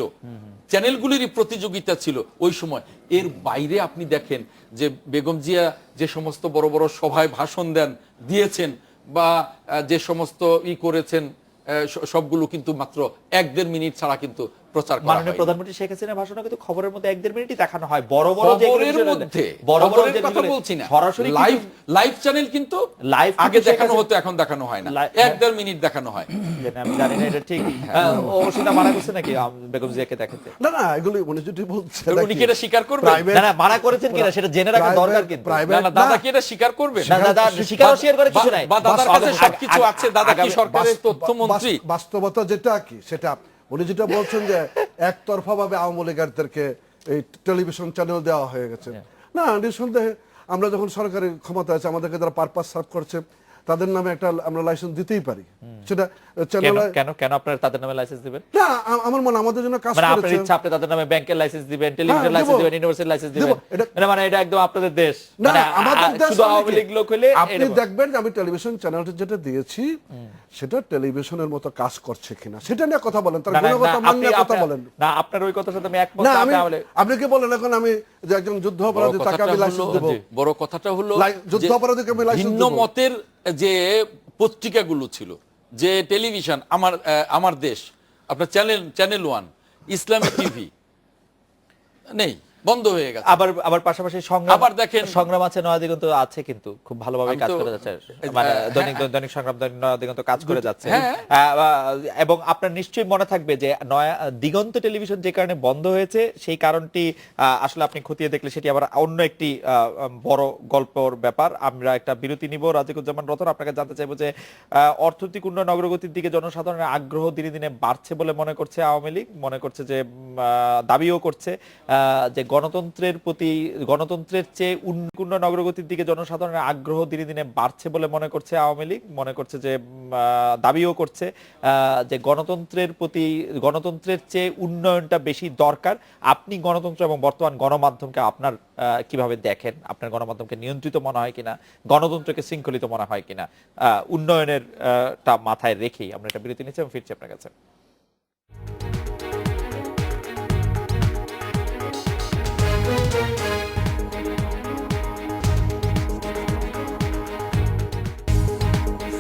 চ্যানেলগুলিরই প্রতিযোগিতা ছিল ওই সময়। এর বাইরে আপনি দেখেন যে বেগম জিয়া যে সমস্ত বড় বড় সভায় ভাষণ দিয়েছেন বা যে সমস্ত করেছেন, সবগুলো কিন্তু মাত্র 1-1.5 মিনিট ছাড়া কিন্তু প্রচার করা মাননীয় হয়। প্রধানমন্ত্রী শেখ হাসিনার ভাষণ কিন্তু খবরের মধ্যে 1-1.5 মিনিটই দেখানো হয়। বড় বড় যে খবরের বিষয়গুলো- মধ্যে বড় বড় খবরের যে কথা বিষয়গুলো- বলছি না, সরাসরি লাইভ লাইভ চ্যানেল কিন্তু লাইভ আগে কিন্তু শেখ দেখানো হাসিনা- হতো, এখন দেখানো হয় না, লাই- 1-1.5 মিনিট দেখানো হয়। যেটা আমি জানি না এটা ঠিক। ও সেটা মানা করছে নাকি বেগম জিয়াকে দেখাতে? না না, এগুলি উনি যদি বলছে উনি কি এটা স্বীকার করবেন? না না, মানা করেছেন কিনা সেটা জেনে রাখা দরকার কিন্তু। না না, দাদা কি এটা স্বীকার করবেন? না দাদা স্বীকার অস্বীকার করে কিছু নাই। বা দাদার কাছে সবকিছু আছে, দাদা কি আগামী- সরকারের তথ্যমন্ত্রী? বাস্তবতা যেটা কি সেটা উনি যেটা বলছেন যে একতরফা ভাবে আওয়ামী লীগারদেরকে এই টেলিভিশন চ্যানেল দেওয়া হয়ে গেছে, না নিঃসন্দেহে আমরা যখন সরকারি ক্ষমতা আছে আমাদেরকে যারা পারপাস সার্ভ করছে তাদের নামে একটা আমরা লাইসেন্স দিতেই পারি, সেটা কেন চ্যানেলে কেন কেন আপনারা তাদের নামে লাইসেন্স দিবেন? না আমার মনে হয় আমাদের জন্য কাজ মানে আপনার করেছে। ইচ্ছা আপনি তাদের নামে ব্যাংকের লাইসেন্স দিবেন, টেলিভিশন হ্যাঁ, লাইসেন্স দেব। দিবেন, ইউনিভার্সিটি লাইসেন্স দেব। দিবেন, এটা- মানে এটা একদম আপনাদের দেশ। না মানে আমাদের দেশ শুধু মানে আওয়ামী কি? লীগ লোক হইলে আপনি এরকম। দেখবেন যে আমি টেলিভিশন চ্যানেলটা যেটা দিয়েছি সেটা টেলিভিশনের মতো কাজ করছে কিনা সেটা নিয়ে কথা বলেন, তার না, না, গুণগত না, মান আপনি- নিয়ে কথা আপনার- বলেন। না আপনার ওই কথার সাথে আমি একমত না না, আমি আপনি আপনি কি বলেন এখন আমি যে একজন যুদ্ধ বড় অপরাধী তাকে কথাটা আমি লাইসেন্স হলো- দেব? বড় কথাটা হলো যুদ্ধ যে অপরাধীকে আমি লাইসেন্স ভিন্ন দেব? মতের যে পত্রিকাগুলো ছিল, যে টেলিভিশন আমার দেশ, আপনার চ্যানেল 1, ইসলামী টিভি নেই, বন্ধ হয়ে গেছে। আবার পাশাপাশি সংগ্রাম, আবার দেখেন- সংগ্রাম আছে, নয়াদিগন্ত আছে, কিন্তু খুব ভালোভাবে আমি কাজ তো- করে যাচ্ছে, মানে দৈনিক সংগ্রাম, দৈনিক নয়াদিগন্ত কাজ করে যাচ্ছে। হ্যাঁ। এবং আপনার নিশ্চয়ই মনে থাকবে যে নয়া দিগন্ত টেলিভিশন যে কারণে বন্ধ হয়েছে সেই কারণটি আসলে আপনি খতিয়ে দেখলে সেটি আবার অন্য একটি বড় গল্পর ব্যাপার। আমরা একটা বিরতি নিব। রাজিকুজ্জামান রতন, আপনাকে জানতে চাইবো যে অর্থনৈতিক উন্নয়ন অগ্রগতির দিকে জনসাধারণের আগ্রহ দিনে দিনে বাড়ছে বলে মনে করছে আওয়ামী লীগ, মনে করছে যে দাবিও করছে যে গণতন্ত্রের চেয়ে উন্নয়ন অগ্রগতির দিকে জনসাধারণের আগ্রহ দিনে দিনে বাড়ছে বলে মনে করছে আওয়ামী লীগ, মনে করছে যে দাবিও করছে যে গণতন্ত্রের চেয়ে উন্নয়নটা বেশি দরকার। আপনি গণতন্ত্র এবং বর্তমান গণমাধ্যমকে আপনার কিভাবে দেখেন? আপনার গণমাধ্যমকে নিয়ন্ত্রিত মনে হয় কিনা, গণতন্ত্রকে শৃঙ্খলিত মনে হয় কিনা, উন্নয়নের টা মাথায় রেখেই আমরা একটা বিরতি নিচ্ছি এবং ফিরছি আপনার কাছে।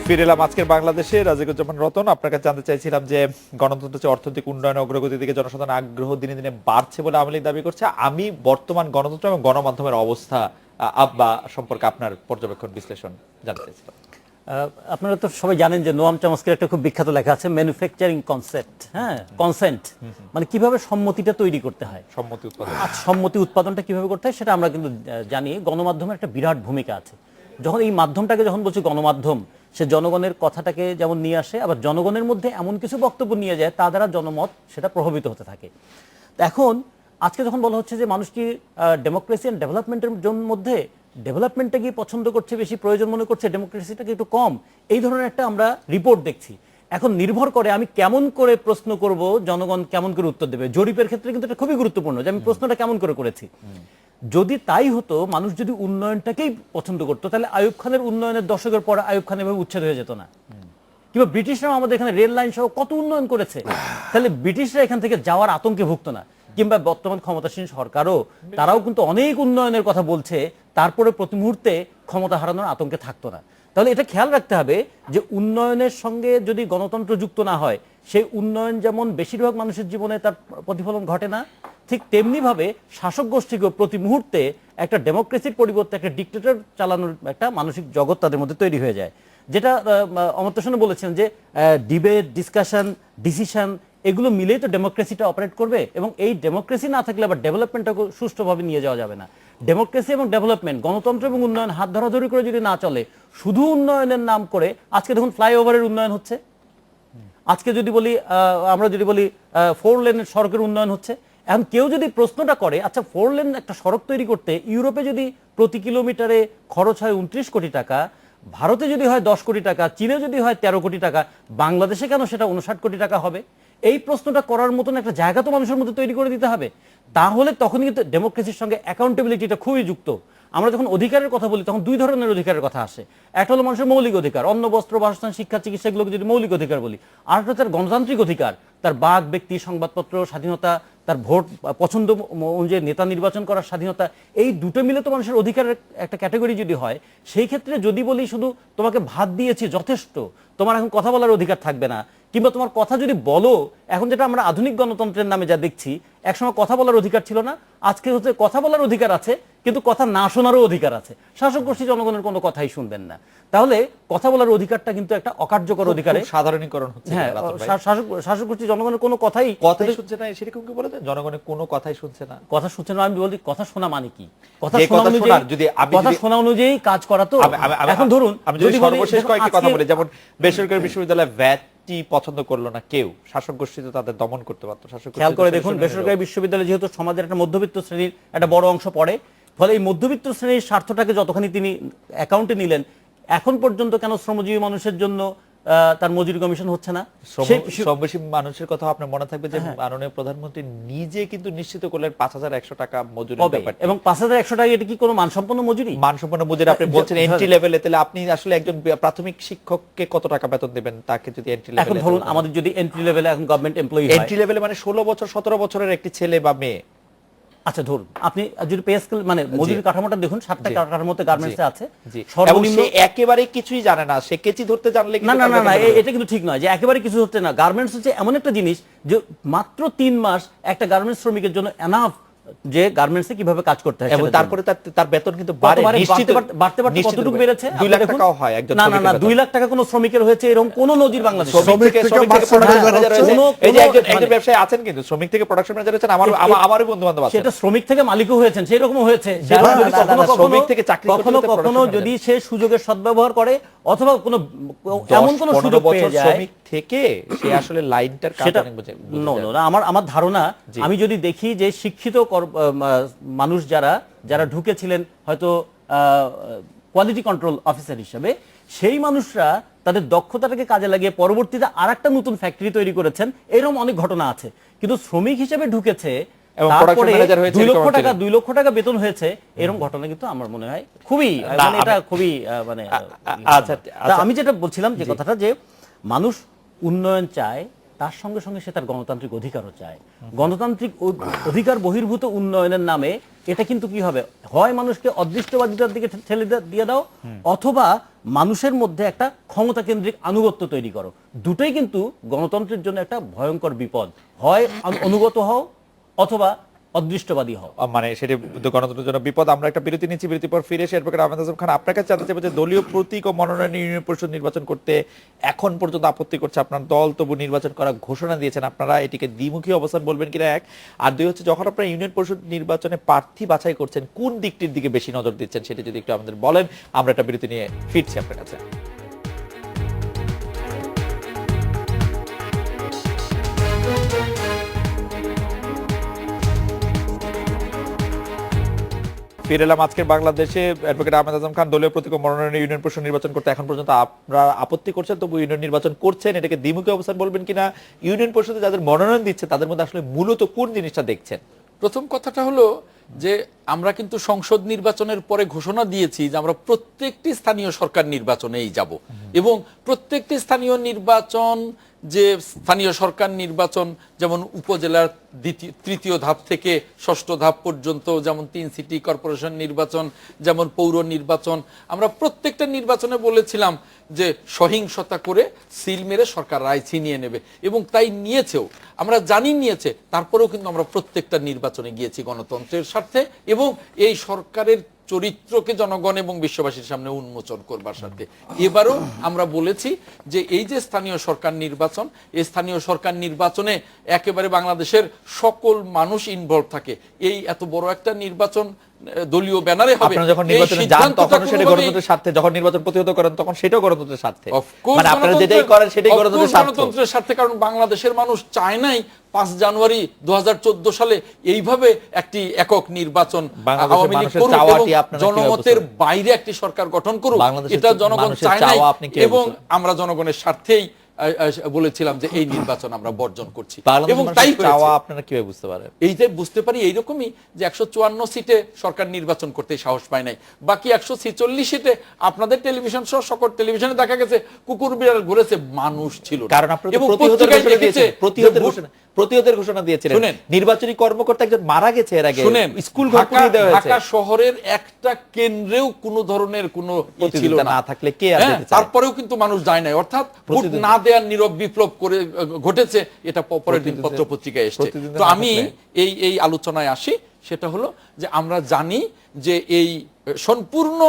ফিরে এলাম আজকের বাংলাদেশে। রাজিকুজ্জামান রতন, আপনার কাছে জানতে চাইছিলাম যে গণতন্ত্র হচ্ছে অর্থনৈতিক উন্নয়ন অগ্রগতির দিকে জনসাধারণের আগ্রহ দিনে দিনে বাড়ছে বলে আওয়ামী লীগ দাবি করছে। আমি বর্তমান গণতন্ত্র এবং গণমাধ্যমের অবস্থা বা সম্পর্কে আপনার পর্যবেক্ষণ বিশ্লেষণ জানতে চাইছিলাম। আপনারা তো সবাই জানেন যে নোয়াম চমস্কির একটা খুব বিখ্যাত লেখা আছে, ম্যানুফ্যাকচারিং কনসেপ্ট, হ্যাঁ, কনসেন্ট, মানে কিভাবে সম্মতিটা তৈরি করতে হয়, সম্মতি উৎপাদন। আর সম্মতি উৎপাদনটা কিভাবে করতে হয় সেটা আমরা কিন্তু জানি। গণমাধ্যমের একটা বিরাট ভূমিকা আছে। যখন এই মাধ্যমটাকে যখন বলছি গণমাধ্যম, সে জনগণের কথাটাকে যেমন নিয়ে আসে, আবার জনগণের মধ্যে এমন কিছু বক্তব্য নিয়ে যায় তা দ্বারা জনমত সেটা প্রভাবিত হতে থাকে। তো এখন আজকে যখন বলা হচ্ছে যে মানুষ কি ডেমোক্রেসি এন্ড ডেভেলপমেন্টের মধ্যে ডেভেলপমেন্টটা কি পছন্দ করছে, বেশি প্রয়োজন মনে করছে, ডেমোক্রেসিটাকে একটু কম, এই ধরনের একটা আমরা রিপোর্ট দেখছি। এখন নির্ভর করে আমি কেমন করে প্রশ্ন করব, জনগণ কেমন করে উত্তর দেবে। জরিপের ক্ষেত্রে কিন্তু এটা খুবই গুরুত্বপূর্ণ যে আমি প্রশ্নটা কেমন করে করেছি। যদি তাই হতো, মানুষ যদি উন্নয়নটাকেই পছন্দ করতো, তাহলে আইয়ুব খানের উন্নয়নের দশকের পর আইয়ুব খান এভাবে উচ্ছেদ হয়ে যেত না। কিংবা ব্রিটিশরা আমাদের এখানে রেল লাইন সহ কত উন্নয়ন করেছে, তাহলে ব্রিটিশরা এখান থেকে যাওয়ার আতঙ্কে ভুগতো না। কিংবা বর্তমান ক্ষমতাসীন সরকারও তারাও কিন্তু অনেক উন্নয়নের কথা বলছে, তারপরে প্রতি মুহূর্তে ক্ষমতা হারানোর আতঙ্কে থাকতো না। তাহলে এটা খেয়াল রাখতে হবে যে উন্নয়নের সঙ্গে যদি গণতন্ত্র যুক্ত না হয়, সেই উন্নয়ন যেমন বেশিরভাগ মানুষের জীবনে তার প্রতিফলন ঘটে না, ঠিক তেমনিভাবে শাসক গোষ্ঠীকেও প্রতি মুহূর্তে একটা ডেমোক্রেসির পরিবর্তে একটা ডিক্টেটর চালানোর একটা মানসিক জগৎ তাদের মধ্যে তৈরি হয়ে যায়। যেটা অমর্ত্য সেন বলেছেন যে ডিবেট, ডিসকাশন, ডিসিশন এগুলো মিলেই তো ডেমোক্রেসিটা অপারেট করবে, এবং এই ডেমোক্রেসি না থাকলে আবার ডেভেলপমেন্টটাকে সুষ্ঠুভাবে নিয়ে যাওয়া যাবে না। ডেমোক্রেসি এবং ডেভেলপমেন্ট, গণতন্ত্র এবং উন্নয়ন হাত ধরাধরি করে যদি না চলে, শুধু উন্নয়নের নাম করে, আজকে দেখুন ফ্লাইওভারের উন্নয়ন হচ্ছে, আজকে যদি বলি আমরা যদি বলি 4 লেনের সড়কের উন্নয়ন হচ্ছে। এখন কেউ যদি প্রশ্নটা করে, আচ্ছা 4 লেন একটা সড়ক তৈরি করতে ইউরোপে যদি প্রতি কিলোমিটারে খরচ হয় 29 কোটি টাকা, ভারতে যদি হয় 10 কোটি টাকা, চীনে যদি হয় 13 কোটি টাকা, বাংলাদেশে কেন সেটা 59 কোটি টাকা হবে? এই প্রশ্নটা করার মতন একটা জায়গা তো মানুষের মধ্যে তৈরি করে দিতে হবে। তাহলে তখন কিন্তু ডেমোক্রেসির সঙ্গে অ্যাকাউন্টেবিলিটিটা খুবই যুক্ত। আমরা যখন অধিকারের কথা বলি তখন দুই ধরনের অধিকারের কথা আসে। একটা হলো মানুষের মৌলিক অধিকার, অন্ন, বস্ত্র, বাসস্থান, শিক্ষা, চিকিৎসা, এগুলোকে যদি মৌলিক অধিকার বলি। আর একটা তার গণতান্ত্রিক অধিকার, তার বাক, ব্যক্তি, সংবাদপত্র স্বাধীনতা, তার ভোট পছন্দ অনুযায়ী নেতা নির্বাচন করার স্বাধীনতা, এই দুটো মিলে তো মানুষের অধিকারের একটা ক্যাটাগরি যদি হয়, সেই ক্ষেত্রে যদি বলি শুধু তোমাকে ভাত দিয়েছি যথেষ্ট, তোমার এখন কথা বলার অধিকার থাকবে না, কিংবা তোমার কথা যদি বলো, এখন যেটা আমরা আধুনিক গণতন্ত্রের নামে যা দেখছি, একসময় কথা বলার অধিকার ছিল না, আজকে হচ্ছে কথা বলার অধিকার আছে কিন্তু কথা না শোনারও অধিকার আছে। শাসক গোষ্ঠী জনগণের কোনো কথাই শুনবেন না। তাহলে কথা বলার অধিকারটা কিন্তু একটা অকার্যকর অধিকারে খুব সাধারণীকরণ হচ্ছে। হ্যাঁ, শাসক গোষ্ঠী জনগণের কোনো কথাই শুনছে না, সেরকম কি বলে দেন? জনগণের কোনো কথাই শুনছে না। কথা শুনছে না, আমি বলছি কথা শোনা মানে কি? কথা যে শোনা কথা অনুযায়ী, শোনার, যদি কথা শোনা অনুযায়ী কাজ করা। তো এখন ধরুন আমি যদি বলি, সর্বশেষ দেখুন, কয়েকটি কথা আজকে- বলি, যেমন বেসরকারি বিশ্ববিদ্যালয় ভ্যাটটি পছন্দ করলো না কেউ, শাসক গোষ্ঠী তো তাদের দমন করতে পারতো। শাসক খেয়াল গোষ্ঠী করে তো দেখুন, সরাসরি বেসরকারি বিশ্ববিদ্যালয় যেহেতু সমাজের একটা মধ্যবিত্ত শ্রেণীর একটা বড় অংশ পড়ে, ফলে এই মধ্যবিত্ত শ্রেণীর স্বার্থটাকে যতখানি তিনি অ্যাকাউন্টে নিলেন, এখন পর্যন্ত কেন শ্রমজীবী মানুষের জন্য তার মজুরি কমিশন হচ্ছে না? শ্রমবেশী মানুষের কথা আপনার মনে থাকবে যে মাননীয় প্রধানমন্ত্রী নিজে কিন্তু নিশ্চিত করলেন ৫,১০০ টাকা মজুরি হবে, এবং ৫,১০০ টাকা এটা কি কোনো মানসম্পন্ন মজুরি? মানসম্পন্ন মজুরি। আপনি বলছেন এন্ট্রি লেভেলে, তাহলে আপনি আসলে একজন প্রাথমিক শিক্ষককে কত টাকা বেতন দেবেন তাকে যদি এন্ট্রি এখন লেভেলে? ধরুন আমাদের যদি এন্ট্রি লেভেলে এখন গভর্নমেন্ট এমপ্লয়ি হয়, এন্ট্রি লেভেলে মানে ১৬ বছর ১৭ বছরের একটি ছেলে বা মেয়ে। আচ্ছা ধরুন আপনি যদি পে স্কেল মানে মজুরি কাঠামোটা দেখুন, 7টা কাঠামোতে গার্মেন্টসে আছে, জি, এবং সর্বনিম্ন সে একেবারে কিছুই জানে না, সে কেচি ধরতে জানলে না না না না এটা কিন্তু ঠিক নয় যে একেবারে কিছু হচ্ছে না। গার্মেন্টস হচ্ছে এমন একটা জিনিস যে মাত্র 3 মাস একটা গার্মেন্টস শ্রমিকের জন্য এনাফ যে গার্মেন্টসে কিভাবে কাজ করতে হয়। এবং তারপরে তার বেতন কিন্তু বাড়ে, নিশ্চিত বাড়তে কতটুকু বেড়েছে? 2 লাখ টাকাও হয় একজন না না না, শ্রমিকের 2 লাখ টাকা কোন শ্রমিকের হয়েছে এরকম কোন নজির বাংলাদেশে? শ্রমিক থেকে production manager হচ্ছে। এই যে একজন ব্যবসায়ী আছেন কিন্তু শ্রমিক থেকে প্রোডাকশন ম্যানেজার হচ্ছেন, আমারই বন্ধু বান্ধব আছে। সেটা শ্রমিক থেকে মালিকও হয়েছেন, সেই রকম হয়েছে। শ্রমিক থেকে চাকরি করতে কখনো করতে কখনো production যদি সে সুযোগের সদ্ব্যবহার করে অথবা কোনো এমন কোন 10-15 সুযোগ পেয়ে বছর যায়, শ্রমিক থেকে সে আসলে লাইনটার কাজ সেটা অনেক বোঝে। আমার ধারণা, আমি যদি দেখি যে শিক্ষিত মানুষ যারা ঢুকেছিলেন হয়তো কোয়ালিটি কন্ট্রোল অফিসার হিসেবে, সেই মানুষরা তাদের দক্ষতাটাকে কাজে লাগিয়ে পরবর্তীতে আরেকটা নতুন ফ্যাক্টরি তৈরি করেছেন, এরকম অনেক ঘটনা আছে। কিন্তু শ্রমিক হিসেবে ঢুকেছে, এবং তারপরে production manager হয়েছে, 2 লক্ষ টাকা বেতন হয়েছে, এরকম ঘটনা কিন্তু আমার মনে হয় খুবই এটা খুবই মানে আচ্ছা, তা আমি যেটা বলছিলাম যে কথাটা, যে মানুষ উন্নয়ন চায়, তার সঙ্গে সঙ্গে সে তার গণতান্ত্রিক অধিকারও চায়। গণতান্ত্রিক অধিকার বহির্ভূত উন্নয়নের নামে এটা কিন্তু কি হবে, হয় মানুষকে অদৃষ্টবাদিতার দিকে ঠেলে দিয়ে দাও, অথবা মানুষের মধ্যে একটা ক্ষমতা কেন্দ্রিক আনুগত্য তৈরি করো। দুটোই কিন্তু গণতন্ত্রের জন্য একটা ভয়ঙ্কর বিপদ। হয় অনুগত হও অথবা অদৃষ্টবাদী হও, মানে সেটা গণতন্ত্রের জন্য বিপদ। আমরা একটা বিরতি নিচ্ছি, বিরতির পর ফিরে এসে অ্যাডভোকেট আহমেদ আজম খান আপনার কাছে জানতে চাইবো যে দলীয় প্রতীক ও মনোনয়ন ইউনিয়ন পরিষদ নির্বাচন করতে এখন পর্যন্ত আপত্তি করছে আপনার দল, তবু নির্বাচন করার ঘোষণা দিয়েছেন, আপনারা এটিকে দ্বিমুখী অবস্থান বলবেন কিনা, এক। আর দুই হচ্ছে, যখন আপনারা ইউনিয়ন পরিষদ নির্বাচনে প্রার্থী বাছাই করছেন কোন দিকটির দিকে বেশি নজর দিচ্ছেন, সেটা যদি একটু আমাদের বলেন। আমরা একটা বিরতি নিয়ে ফিরছি আপনার কাছে। ফিরে এলাম আজকের বাংলাদেশে। অ্যাডভোকেট আহমেদ আজম খান, দলীয় প্রতীক ও মনোনয়ন ইউনিয়ন পরিষদ নির্বাচন করতে এখন পর্যন্ত আপনারা আপত্তি করছেন, তবু ইউনিয়ন নির্বাচন করছেন, এটাকে দ্বিমুখী অবস্থান বলবেন কিনা? ইউনিয়ন পরিষদে যাদের মনোনয়ন দিচ্ছে তাদের মধ্যে আসলে মূলত কোন জিনিসটা দেখছেন? প্রথম কথাটা হলো যে আমরা কিন্তু সংসদ নির্বাচনের পরে ঘোষণা দিয়েছি যে আমরা প্রত্যেকটি স্থানীয় সরকার নির্বাচনেই যাব, এবং প্রত্যেকটি স্থানীয় নির্বাচন, যে স্থানীয় সরকার নির্বাচন যেমন উপজেলার তৃতীয় ধাপ থেকে ষষ্ঠ ধাপ পর্যন্ত, যেমন 3 সিটি কর্পোরেশন নির্বাচন, যেমন পৌর নির্বাচন, আমরা প্রত্যেকটা নির্বাচনে বলেছিলাম যে সহিংসতা করে সিল মেরে সরকার রায় ছিনিয়ে নেবে, এবং তাই নিয়েছেও, আমরা জানি নিয়েছে। তারপরেও কিন্তু আমরা প্রত্যেকটা নির্বাচনে গিয়েছি গণতন্ত্রের স্বার্থে এবং এই সরকারের চরিত্রকে জনগণ এবং বিশ্ববাসীর সামনে উন্মোচন করবার সাথে। এবারও আমরা বলেছি যে এই যে স্থানীয় সরকার নির্বাচন, এই স্থানীয় সরকার নির্বাচনে একেবারে বাংলাদেশের সকল মানুষ ইনভলভ থাকে। এই এত বড় একটা নির্বাচন দলীয় ব্যানারে হবে, আপনারা যখন নির্বাচনে যান তখন সেটা গণতন্ত্রের স্বার্থে, যখন নির্বাচন প্রতিহত করেন তখন সেটাও গণতন্ত্রের স্বার্থে, মানে আপনারা যেটাই করেন সেটাই গণতন্ত্রের স্বার্থে। কারণ বাংলাদেশের মানুষ চায় নাই 5 জানুয়ারি 2014 সালে এইভাবে একটি একক নির্বাচন আওয়ামী লীগ করুক এবং জনমতের বাইরে একটি সরকার গঠন করুক, এটা জনগণ চায় নাই। এবং আমরা জনগণের স্বার্থেই বলেছিলাম যে এই নির্বাচন আমরা বর্জন করছি, এবং তাই চাওয়া আপনারা কিভাবে বুঝতে পারেন? এই যে বুঝতে পারি এইরকমই যে 154 সিটে সরকার নির্বাচন করতে সাহস পায় নাই, বাকি 146 সিটে আপনাদের টেলিভিশন সহ সকল টেলিভিশনে দেখা গেছে কুকুর বিড়াল ঘুরেছে, মানুষ ছিল। কারণ আপনারা প্রতিহতের ঘোষণা দিয়েছিলেন, নির্বাচনী কর্মকর্তা একজন মারা গেছে এর আগে, স্কুল ঘর পুড়িয়ে দেওয়া হয়েছে। ঢাকা শহরের একটা কেন্দ্রেও কোনো ধরনের কোনো প্রতিযোগিতা না থাকলে কে আর যেতে চায়? তারপরেও কিন্তু মানুষ যায় নাই, অর্থাৎ ভোট না দেওয়ার নীরব বিপ্লব করে ঘটেছে, এটা পরের দিন পত্রপত্রিকায় এসছে। প্রতিদিন তো না আমি এই আলোচনায় আসি, সেটা হলো যে আমরা জানি যে এই সম্পূর্ণ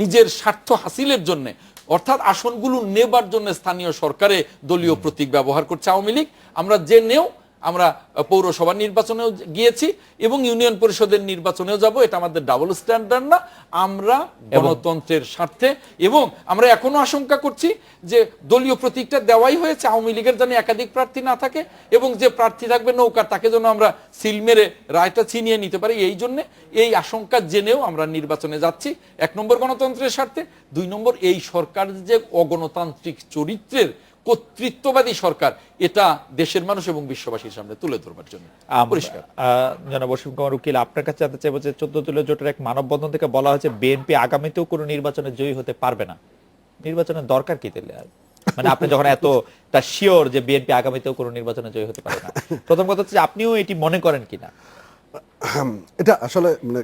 নিজের স্বার্থ হাসিলের জন্য, অর্থাৎ আসনগুলো নেবার জন্য স্থানীয় সরকারে দলীয় প্রতীক ব্যবহার করছে আওয়ামী লীগ। আমরা জেনেও আমরা পৌরসভা নির্বাচনেও গিয়েছি এবং ইউনিয়ন পরিষদের নির্বাচনেও যাব, এটা আমাদের ডাবল স্ট্যান্ডার্ড না। আমরা গণতন্ত্রের স্বার্থে, এবং আমরা এখনো আশঙ্কা করছি যে দলীয় প্রতীকটা দেওয়াই হয়েছে আওয়ামী লীগের যেন একাধিক প্রার্থী না থাকে, এবং যে প্রার্থী থাকবে নৌকার তাকে যেন আমরা সিল মেরে রায়টা ছিনিয়ে নিতে পারি। এই জন্য এই আশঙ্কা জেনেও আমরা নির্বাচনে যাচ্ছি, 1 নম্বর গণতন্ত্রের স্বার্থে, 2 নম্বর এই সরকার যে অগণতান্ত্রিক চরিত্রের কর্তৃত্ববাদী সরকার, এটা দেশের মানুষ এবং বিশ্ববাসীর সামনে তুলে ধরবার জন্য পরিষ্কার। জনাব অসীম কুমার উকিল, আপনার কাছে জানতে চাইবো যে 14 দলীয় জোটের এক মানববন্ধন থেকে বলা হয়েছে বিএনপি আগামীতেও কোনো নির্বাচনে জয়ী হতে পারবে না। নির্বাচনের দরকার কি তাহলে? মানে আপনি যখন এতটা শিওর যে বিএনপি আগামীতেও কোনো নির্বাচনে জয়ী হতে পারে না, প্রথম কথা হচ্ছে আপনিও এটি মনে করেন কিনা? এটা আসলে মানে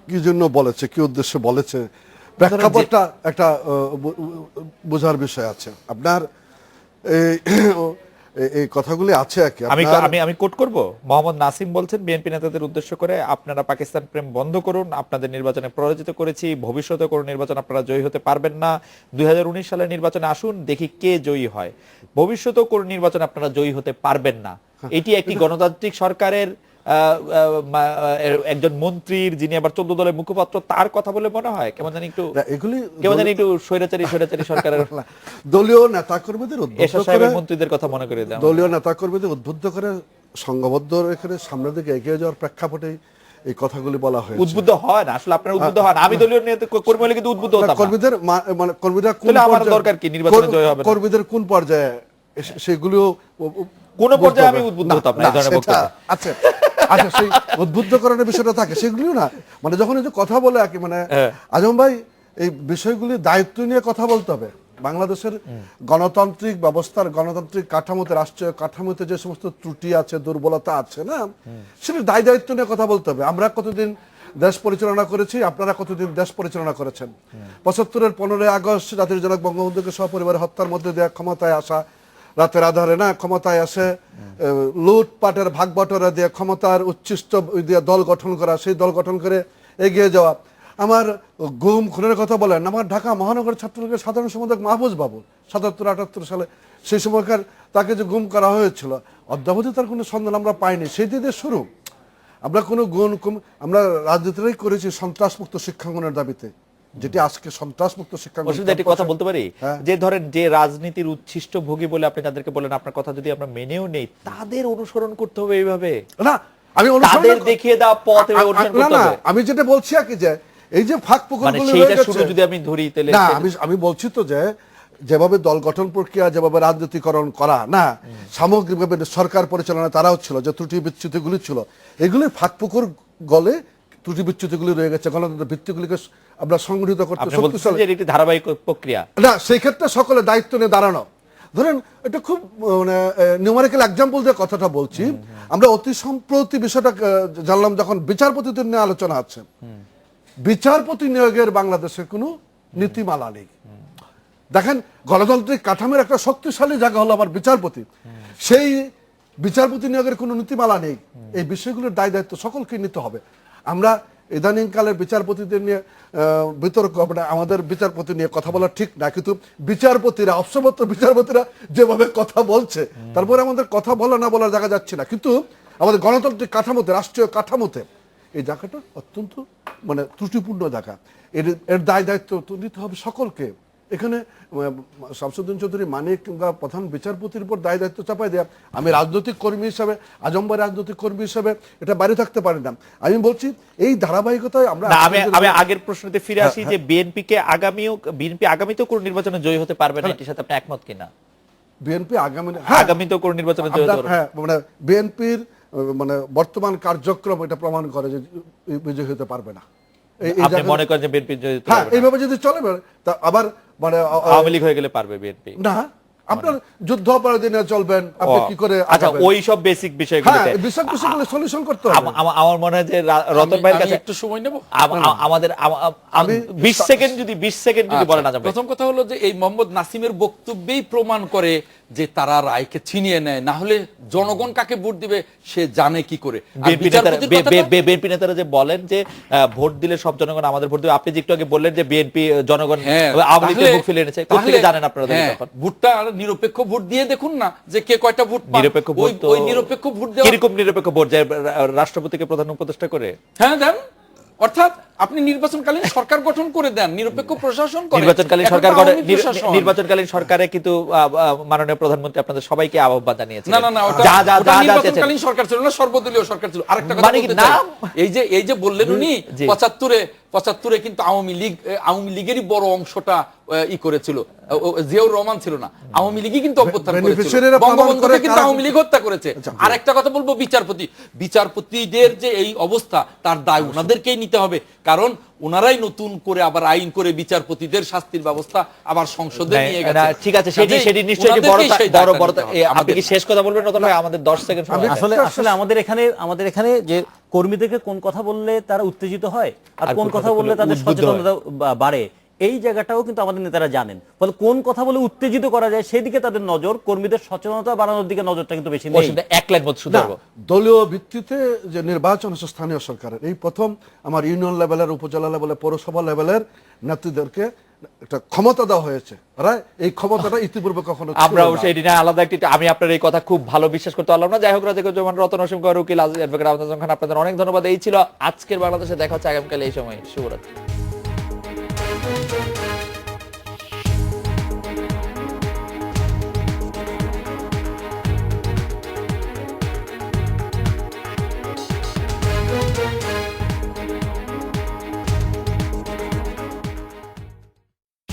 কি জন্য বলেছে, কি উদ্দেশ্যে বলেছে, প্রেক্ষাপটটা একটা বোঝার বিষয় আছে। আপনার এই কথাগুলি আছে আর কি। আমি কোট করব, মোহাম্মদ নাসিম বলছেন বিএনপি নেতাদের উদ্দেশ্য করে, আপনারা পাকিস্তান প্রেম বন্ধ করুন, আপনাদের নির্বাচনে পরাজিত করেছি, ভবিষ্যতে কোনো নির্বাচন আপনারা জয়ী হতে পারবেন না, 2019 সালের নির্বাচনে আসুন, দেখি কে জয়ী হয়, ভবিষ্যতেও কোনো নির্বাচনে আপনারা জয়ী হতে পারবেন না। এটি একটি গণতান্ত্রিক সরকারের একজন মন্ত্রীর, যিনি আবার 14 দলের মুখপাত্র, তার কথা বলে মনে হয় কেমন জানি একটু স্বৈরাচারী সরকারের দলীয় নেতাকর্মীদের মন্ত্রীদের কথা মনে করে দেয়, দলীয় নেতাকর্মীদের উদ্বুদ্ধ করে সংঘবদ্ধ রেখে সামনের দিকে এগিয়ে যাওয়ার প্রেক্ষাপটে এই কথাগুলি বলা হয়েছে। উদ্বুদ্ধ হয় না আসলে, আপনারা উদ্বুদ্ধ হন। আমি দলীয় কর্মী হলে কিন্তু উদ্বুদ্ধ হতাম না। কর্মীদের মানে কর্মীরা কোন আমার দরকার কি নির্বাচনে জয় হবে? কর্মীদের কোন পর্যায়ে সেগুলিও কোন পর্যায়ে আমি উদ্বুদ্ধ হতাম না এই ধরনের বক্তব্য। আচ্ছা আচ্ছা, সেই উদ্বুদ্ধকরণের বিষয়টা থাকে, সেগুলিও না মানে যখন এই যে কথা বলে আর কি, মানে আজম ভাই এই বিষয়গুলি দায়িত্ব নিয়ে কথা বলতে হবে। বাংলাদেশের গণতান্ত্রিক ব্যবস্থার, গণতান্ত্রিক কাঠামোতে, রাষ্ট্রীয় কাঠামোতে যে সমস্ত ত্রুটি আছে, দুর্বলতা আছে না, সেটা দায়িত্ব নিয়ে কথা বলতে হবে। আমরা কতদিন দেশ পরিচালনা করেছি, আপনারা কতদিন দেশ পরিচালনা করেছেন। 75-এর 15ই আগস্ট জাতির জনক বঙ্গবন্ধুকে সপরিবারে হত্যার মধ্যে দিয়ে ক্ষমতায় আসা, রাতের আধারে না ক্ষমতায় আসে, লুটপাটের ভাগবটরা দিয়ে ক্ষমতার উচ্ছিষ্ট দিয়ে দল গঠন করা, সেই দল গঠন করে এগিয়ে যাওয়া। আমার গুম খুনের কথা বলেন, আমার ঢাকা মহানগর ছাত্রলীগের সাধারণ সম্পাদক মাহফুজ বাবু 77-78 সালে, সেই সময়কার তাকে যে গুম করা হয়েছিল, অদ্যাবধি তার কোনো সন্ধান আমরা পাইনি। সেই দিকে শুরু আমরা কোনো আমরা রাজনীতিটাই করেছি সন্ত্রাসমুক্ত শিক্ষাঙ্গনের দাবিতে, যেটি আজকে সন্ত্রাসমুক্ত শিক্ষাঙ্গন। একটি কথা বলতে পারি, যে ধরেন যে রাজনীতির উচ্ছিষ্ট ভোগী বলে আপনি তাদেরকে বলেন, আপনার কথা যদি আমরা মেনেও নেই, তাদের অনুসরণ করতে হবে এইভাবে না, আমি তাদের দেখিয়ে দেওয়া পথ অনুসরণ করতে হবে। আমি যেটা বলছি আর কি, যে এই যে ফাঁক পুকুরগুলো সেইটা শুরু যদি আমি ধরি তাহলে না, আমি বলছি তো যে যেভাবে দল গঠন প্রক্রিয়া, যেভাবে রাজনীতিকরণ করা না, সামগ্রিকভাবে সরকার পরিচালনা তারাও ছিল, যে ত্রুটি বিচ্যুতিগুলি ছিল, এগুলি ফাঁক পুকুর গলে ত্রুটি বিচ্যুতিগুলি রয়ে গেছে। গণতন্ত্রের ভিত্তিগুলিকে আমরা সংগঠিত করতে শক্তিশালী একটি ধারাবাহিক প্রক্রিয়া না, সেই ক্ষেত্রে সকলে দায়িত্ব নিয়ে দাঁড়ানো। ধরেন এটা খুব মানে নিউমারিক্যাল এক্সাম্পল দিয়ে কথাটা বলছি। আমরা অতি সম্প্রতি বিষয়টা জানলাম যখন বিচারপতিদের নিয়ে আলোচনা আছে, বিচারপতি নিয়োগের বাংলাদেশের কোনো নীতিমালা নেই। দেখেন, গণতান্ত্রিক কাঠামোর একটা শক্তিশালী জায়গা হলো আমার বিচারপতি, সেই বিচারপতি নিয়োগের কোনো নীতিমালা নেই। এই বিষয়গুলোর দায় দায়িত্ব সকলকে নিতে হবে। আমরা ইদানিং কালের বিচারপতিদের নিয়ে বিতর্ক, আমাদের বিচারপতি নিয়ে কথা বলা ঠিক না, কিন্তু বিচারপতিরা, অবসরপ্রাপ্ত বিচারপতিরা যেভাবে কথা বলছে, তারপরে আমাদের কথা বলা না বলার জায়গা যাচ্ছে না। কিন্তু আমাদের গণতান্ত্রিক কাঠামোতে, রাষ্ট্রীয় কাঠামোতে এই জায়গাটা অত্যন্ত মানে ত্রুটিপূর্ণ জায়গা। এর দায় দায়িত্ব নিতে হবে সকলকে। এখানে শামসুদ্দিন চৌধুরী মানিক কিংবা প্রধান বিচারপতির উপর দায় দায়িত্ব চাপাই দেয়া, আমি রাজনৈতিক কর্মী হিসাবে, আজম্বাই রাজনৈতিক কর্মী হিসাবে এটা বাইরে থাকতে পারি না। আমি বলছি এই ধারাবাহিকতায় আমরা আমি আগের প্রশ্নতে ফিরে আসি, যে বিএনপি আগামীতেও কোন নির্বাচনে জয়ী হতে পারবে না, এটির সাথে আপনি একমত কিনা? বিএনপি আগামীতেও কোন নির্বাচনে জয়ী হতে পারবে? হ্যাঁ, মানে বিএনপির মানে বর্তমান কার্যক্রম এটা প্রমাণ করে যে বিজয়ী হতে পারবে না। আপনি মনে করেন যে বিএনপি জয়ী হতে পারবে না? এইভাবে যদি চলে, তা আবার মানে আওয়ামী লীগ হয়ে গেলে পারবে বিএনপি? না, আপনার যুদ্ধ অপরাধী নিয়ে চলবেন, আপনি কি করে আচ্ছা আগাবেন? ওই সব বেসিক বিষয়গুলোতে বিষয়গুলো সলিউশন করতে হবে। আমার মনে হয় যে রতন ভাইয়ের আমি কাছে একটু সময় নেব। আমাদের আমি 20 সেকেন্ড যদি বলেন আচ্ছা, প্রথম কথা হলো যে এই মোহাম্মদ নাসিমের বক্তব্যেই প্রমাণ করে যে তারা রায়কে ছিনিয়ে নেয়, না হলে জনগণ কাকে ভোট দিবে সে জানে কি করে। আর বিচারপতির কথাটা- বিএনপি নেতারা যে বলেন যে ভোট দিলে সব জনগণ আমাদের ভোট দিবে, আপনি যে একটু আগে বললেন যে বিএনপি জনগণ হ্যাঁ, আওয়ামী লীগের তাহলে- বুক ফেলে এনেছে, তাহলে- কোথেকে জানেন আপনারা হ্যাঁ, তখন? ভোটটা নিরপেক্ষ ভোট দিয়ে দেখুন না যে কে কয়টা ভোট পান। নিরপেক্ষ ভোট তো ওই নিরপেক্ষ ভোট দেওয়া, কিরকম নিরপেক্ষ ভোট যায় রাষ্ট্রপতিকে প্রধান উপদেষ্টা করে? হ্যাঁ দেন, অর্থাৎ আপনি নির্বাচনকালীন সরকার গঠন করে দেন, নিরপেক্ষ প্রশাসন করেন। নির্বাচনকালীন এখন সরকার তো আওয়ামী প্রশাসন। নির্বাচনকালীন সরকারে কিন্তু মাননীয় প্রধানমন্ত্রী আপনাদের সবাইকে আহ্বান জানিয়েছেন। না না না, ওটা ওটা নির্বাচনকালীন সরকার ছিল না, সর্বদলীয় সরকার ছিল। আরেকটা কথা মানে কি বলতে চাই, নাম? এই যে বললেন উনি জি। 75 কিন্তু আওয়ামী লীগেরই বড় অংশটা ই করেছিল, জিয়াউর রহমান ছিল না, আওয়ামী লীগই কিন্তু অভ্যুত্থান করেছিল, বেনিফিশিয়ারিরা প্রমাণ বঙ্গবন্ধুকে করে কিন্তু কারা- আওয়ামী লীগ হত্যা করেছে। আর একটা কথা বলবো, বিচারপতিদের যে এই অবস্থা, তার দায় ওনাদেরকেই নিতে হবে, কারণ ওনারাই নতুন করে আবার আইন করে বিচারপতিদের শাস্তির ব্যবস্থা আবার সংসদে নিয়ে না, গেছে। ঠিক আছে, সেটি নিশ্চয়ই একটি আপনি কি শেষ কথা বলবেন রতন ভাই? আমাদের 10 সেকেন্ড সময় আছে। আসলে আমাদের এখানে যে কর্মীদেরকে কোন কথা বললে তারা উত্তেজিত হয় আর কোন কথা বললে তাদের উদ্বুদ্ধ সচেতনতা বাড়ে, এই জায়গাটাও কিন্তু আমাদের নেতারা জানেন। ফলে কোন কথা বলে উত্তেজিত করা যায় সেদিকে তাদের নজর, কর্মীদের সচেতনতা বাড়ানোর দিকে নজরটা কিন্তু বেশি নেই। এক লাইন মত শুধু না, দলীয় ভিত্তিতে যে নির্বাচন হচ্ছে স্থানীয় সরকারের, এই প্রথম আমার ইউনিয়ন লেভেলের, উপজেলা লেভেলের, পৌরসভা লেভেলের নেতৃত্বদেরকে একটা ক্ষমতা দেওয়া হয়েছে। এই ক্ষমতাটা ইতিপূর্বে কখনো ছিল আমরা না। সেই দিনে আলাদা একটি, আমি আপনার এই কথা খুব ভালো বিশ্বাস করতে পারলাম না। যাই হোক, রাজিকুজ্জামান, রতন হোসেন, উকিল, অ্যাডভোকেট আহমেদ খান, আপনাদের অনেক ধন্যবাদ। এই ছিল আজকের বাংলাদেশে। দেখা হচ্ছে আগামীকাল এই সময়। শুভরাত্রি।